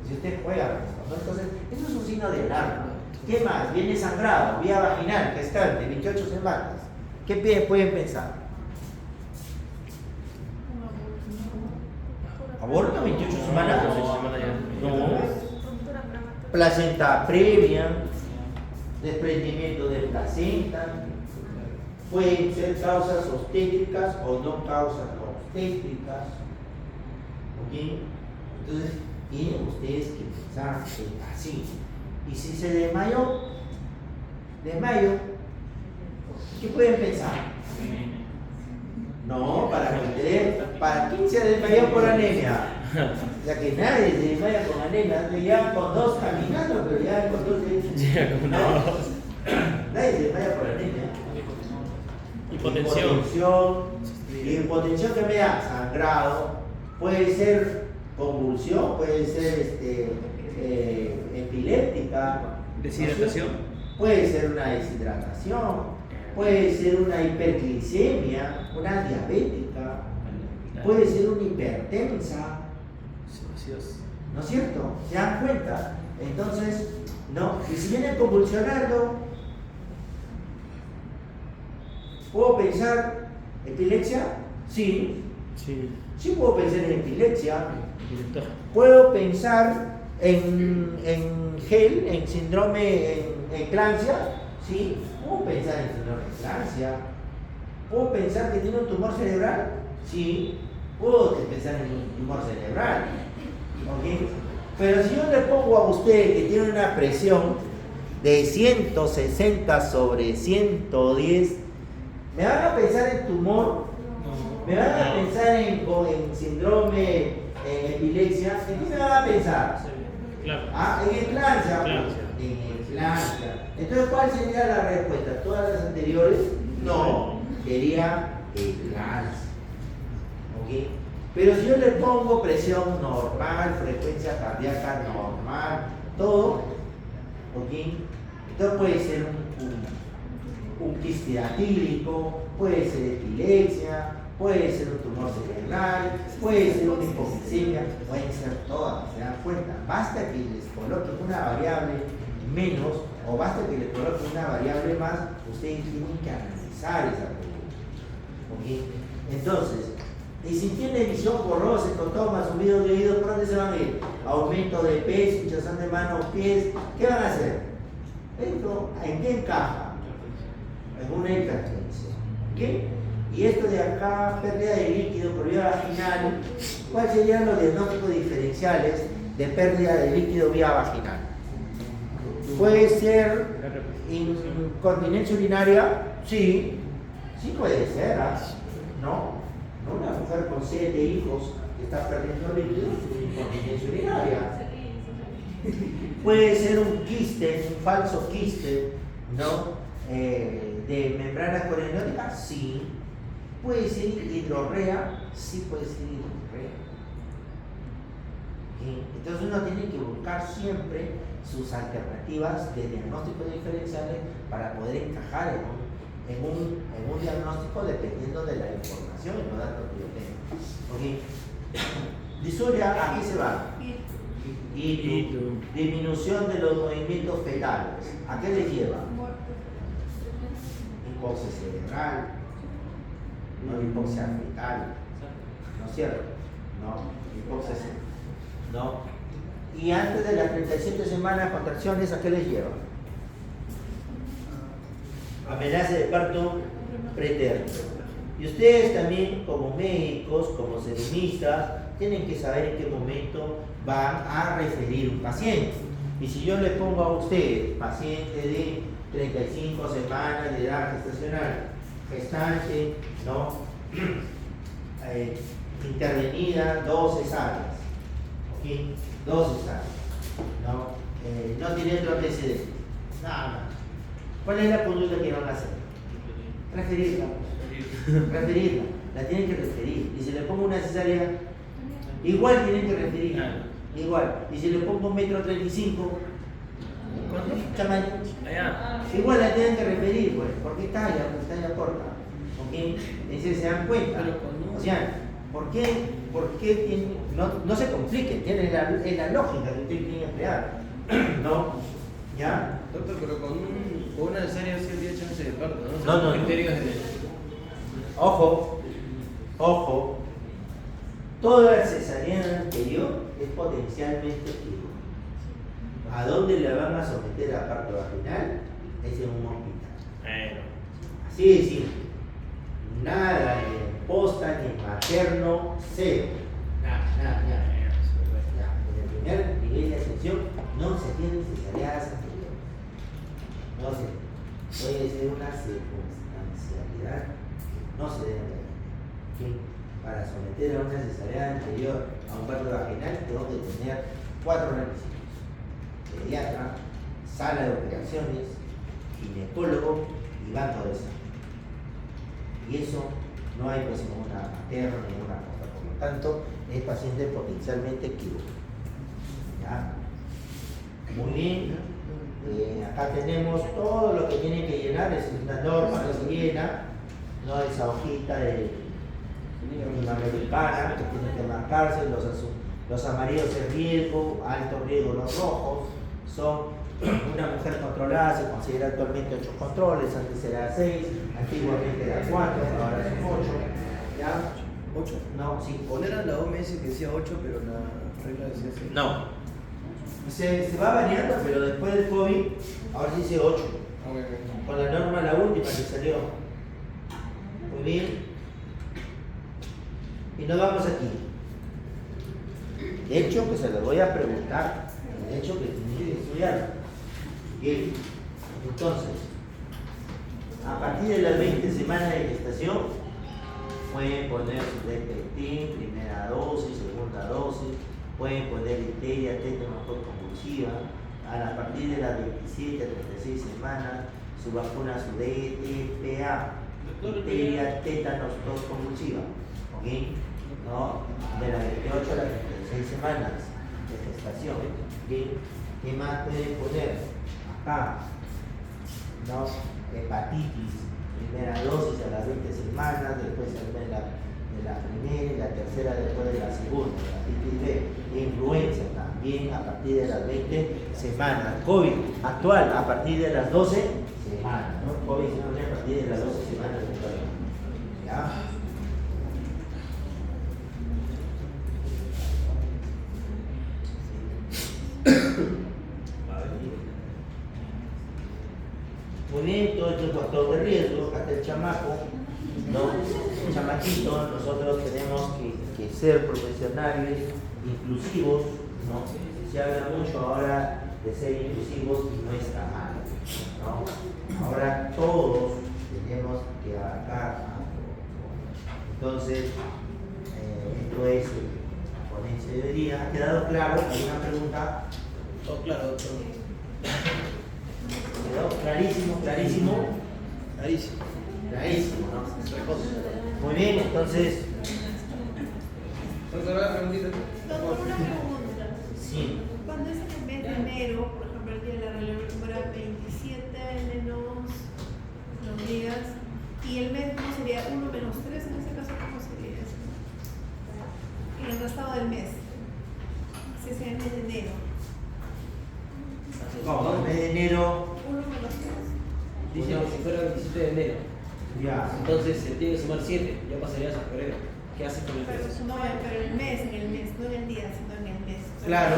Si usted juega con esto, ¿no? Entonces, eso es un signo de alarma. ¿Qué más? Viene sangrado, vía vaginal, gestante, 28 semanas. ¿Qué pueden pensar? ¿Aborto 28 semanas? No. Placenta previa, desprendimiento de placenta. Pueden ser causas obstétricas o no causas obstétricas. ¿Ok? Entonces, tienen ustedes que pensar así. Y si se desmayó, ¿qué pueden pensar? No, para quién se desmayó por anemia. O sea que nadie se desmaya con anemia, llegan con 2 caminando, pero llegan con 2 nadie se desmaya por anemia. Hipotensión que me da sangrado, puede ser convulsión, puede ser epiléptica, Deshidratación. puede ser una deshidratación, puede ser una hiperglicemia, una diabética, puede ser una hipertensa, ¿no es cierto? ¿Se dan cuenta? Entonces, no, y si vienen convulsionando, ¿puedo pensar epilepsia? Sí. Sí, Sí puedo pensar en epilepsia, director. puedo pensar en GEL, en síndrome, en eclampsia, ¿sí? Puedo pensar en síndrome de eclampsia. ¿Puedo pensar que tiene un tumor cerebral? Sí. Puedo pensar en un tumor cerebral. ¿Ok? Pero si yo le pongo a usted que tiene una presión de 160/110, ¿me van a pensar en tumor? ¿Me van a pensar en síndrome, en epilepsia? ¿En qué me van a pensar? Claro. Ah, en eclampsia. Eclampsia. En eclampsia. Entonces, ¿cuál sería la respuesta? ¿Todas las anteriores? No, sería eclampsia. ¿Ok? Pero si yo le pongo presión normal, frecuencia cardíaca normal, todo, ¿ok? Entonces puede ser un quiste atílico, puede ser epilepsia, puede ser un tumor cerebral, puede ser una hipoglicemia, pueden ser todas, ¿se dan cuenta? Basta que les coloque una variable menos o basta que les coloque una variable más, ustedes tienen que analizar esa pregunta. ¿Ok? Entonces, y si tiene visión borrosa, escotoma, zumbido de oídos, ¿por dónde se van a ir? Aumento de peso, hinchazón de manos, pies, ¿qué van a hacer? ¿Esto en qué encaja? En una hipertensión. ¿Ok? Y esto de acá, pérdida de líquido por vía vaginal, ¿cuáles serían los diagnósticos diferenciales de pérdida de líquido vía vaginal? Puede ser incontinencia urinaria, sí, sí puede ser, ¿ah? ¿No? Una mujer con 7 hijos que está perdiendo líquido, incontinencia urinaria. Puede ser un quiste, un falso quiste, ¿no? De membranas coreonóticas, sí. Puede ser hidrorrea, sí puede ser hidrorrea. Entonces uno tiene que buscar siempre sus alternativas de diagnóstico diferenciales para poder encajar en un diagnóstico dependiendo de la información y los datos que yo tengo. ¿Okay? Disuria, ¿a qué se va? Disminución de los movimientos fetales. ¿A qué les lleva? Hipoxia cerebral, no hipoxia fetal, ¿no es cierto? No, hipoxia cerebral. ¿No? Y antes de las 37 semanas, contracciones, ¿a qué les lleva? Amenaza de parto preterno. Y ustedes también, como médicos, como serenistas, tienen que saber en qué momento van a referir un paciente. Y si yo le pongo a usted, paciente de 35 semanas de edad gestacional, gestante, ¿no? Intervenida, 2 cesáreas, ¿ok? 2 cesáreas, ¿no? No tiene otro antecedente, nada más. ¿Cuál es la conducta que van a hacer? Referirla. Referirla. La tienen que referir. Y si le pongo una cesárea, igual tienen que referirla. Igual. Y si le pongo 1,35 m, tamaño, igual la tienen que referir, pues, porque talla corta. ¿Ok? Entonces se dan cuenta. O sea, ¿por qué tienen, no se compliquen? Tienen la lógica que ustedes tienen que emplear. ¿No? ¿Ya? Doctor, pero con una cesárea sí habría chance de parto, ¿no? No. Ojo. Toda cesárea anterior es potencialmente quirúrgica. ¿A dónde la van a someter a parto vaginal? Es en un hospital. Así de simple. Nada ni en posta ni en materno, cero. Nada. Ya, en el primer nivel de atención no se tienen cesáreas anteriores. No se puede ser una circunstancialidad que no se debe tener. ¿Okay? Para someter a una cesárea anterior a un parto vaginal tengo que tener 4 requisitos: pediatra, sala de operaciones, ginecólogo y banco de sangre. Y eso no hay pues en una materna ni en una cosa. Por lo tanto, es paciente potencialmente quirúrgico. ¿Ya? Muy bien. Acá tenemos todo lo que tienen que llenar, es una norma que se llena, no esa hojita de una americana que tiene que marcarse, los amarillos es riesgo, alto riesgo los rojos, son una mujer controlada, se considera actualmente 8 controles, antes era 6, antiguamente era 4, ahora son 8, ¿ya? 8, no, ¿no? Sí, ¿Cuál era la OMS que decía 8, pero la regla decía 6? No. Se va variando, pero después del COVID, ahora se dice 8. Con la norma, la última que salió. Muy bien. Y nos vamos aquí. De hecho, que se lo voy a preguntar. De hecho, que tiene que estudiar. Bien. Entonces, a partir de las 20 semanas de gestación, pueden poner su DPT, primera dosis, segunda dosis, pueden poner difteria, tétanos, tos convulsiva. A partir de las 27 a 36 semanas, su vacuna, su DTPA, difteria, tétanos, tos convulsiva. ¿Ok? ¿No? De las 28 a las 36 semanas de gestación. ¿Ok? ¿Qué más pueden poner? Acá, ¿no? Hepatitis, primera dosis a las 20 semanas, después de la primera y la tercera después de la segunda. Hepatitis B, influenza también a partir de las 20 semanas. COVID actual a partir de las 12 semanas, ¿no? COVID a partir de las 12 semanas de actual. ¿Ya? Muy bien, todo esto es factor de riesgo, acá está el chamaco, ¿no? El chamaquito, nosotros tenemos que ser profesionales, inclusivos, ¿no? Se habla mucho ahora de ser inclusivos y no está mal, ¿no? Ahora todos tenemos que abarcar a todos. Entonces, esto es la ponencia de hoy día. ¿Ha quedado claro? ¿Alguna pregunta? Todo claro, doctor. ¿Quedó clarísimo, clarísimo? Clarísimo. Clarísimo, ¿no? Muy bien, entonces, Doctor, una preguntita. Doctor, una pregunta. sí. Cuando es el mes de enero, por ejemplo, el día de la regla 27 menos los días, y el mes, ¿cómo sería? 1 menos 3, en ese caso, ¿cómo sería eso? Y el restado del mes. Si es el mes de enero. ¿Cómo? El mes de enero, 1 menos 3. Dice que si fuera el 27 de enero. ya. Entonces se tiene que sumar 7, ya pasarías a febrero. ¿Qué haces con el Pero, 3? no, pero el mes, en el mes, no en el día, sino en el mes. Claro,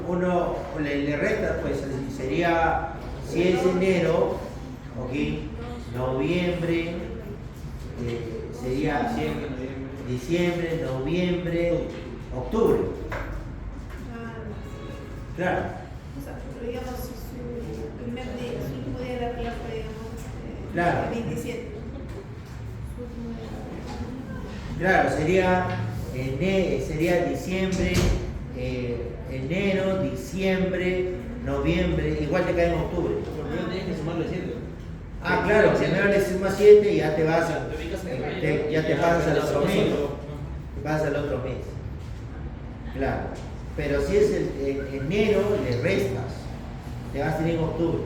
uno le resta, pues sería, si es enero, ok, noviembre, sería diciembre, noviembre, octubre. Ah, Claro, o sea, pero digamos, su primer día, su último día de la regla fue, digamos, Claro. el 27. Su último día. claro, sería diciembre, enero, diciembre, noviembre, igual te cae en octubre. Pero primero tienes que sumarle 7. Ah, claro, primero le sumas 7 y ya te vas, ya te pasas al otro mes. Te pasas al otro mes. Claro. Pero si es el enero, le restas. Te vas a tener en octubre.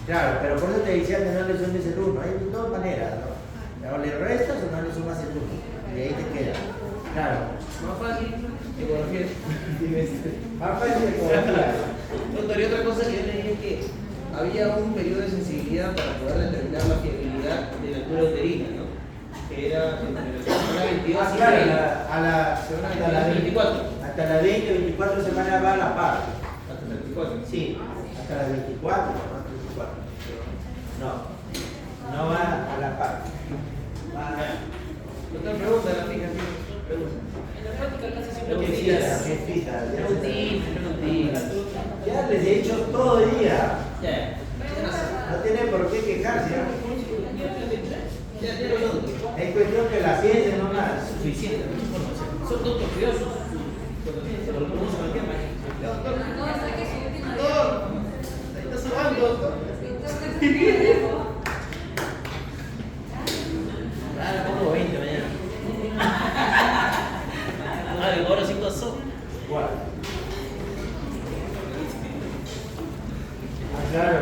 Claro, pero por eso te decía que no le sumes el 1. Hay dos maneras, ¿no? O le restas o no le sumas el 1. Y ahí te queda. Claro. Más fácil, ecografía. Más fácil de ecografía. Doctor, y otra cosa que yo le dije es que había un periodo de sensibilidad para poder determinar la fiabilidad de la altura uterina, ¿no? Que era entre la semana 22 Ah, y claro, 30. hasta la 24. Hasta las 20, 24 semanas va a la par. Hasta la 24. Sí, hasta las 24, no va a la par. Otra pregunta, la fija, pregunta. En la práctica casi siempre Preguntitas. Ya les he dicho todo el día. No tiene por qué quejarse. Es cuestión que la ciencia no más. Suficiente. Son dos cuidados. Se lo ponemos a cualquier manera. Doctor, ¿estás hablando, doctor? Ah, pongo 20 mañana. Ah, ahora sí pasó. ¿Cuál? Ah, claro.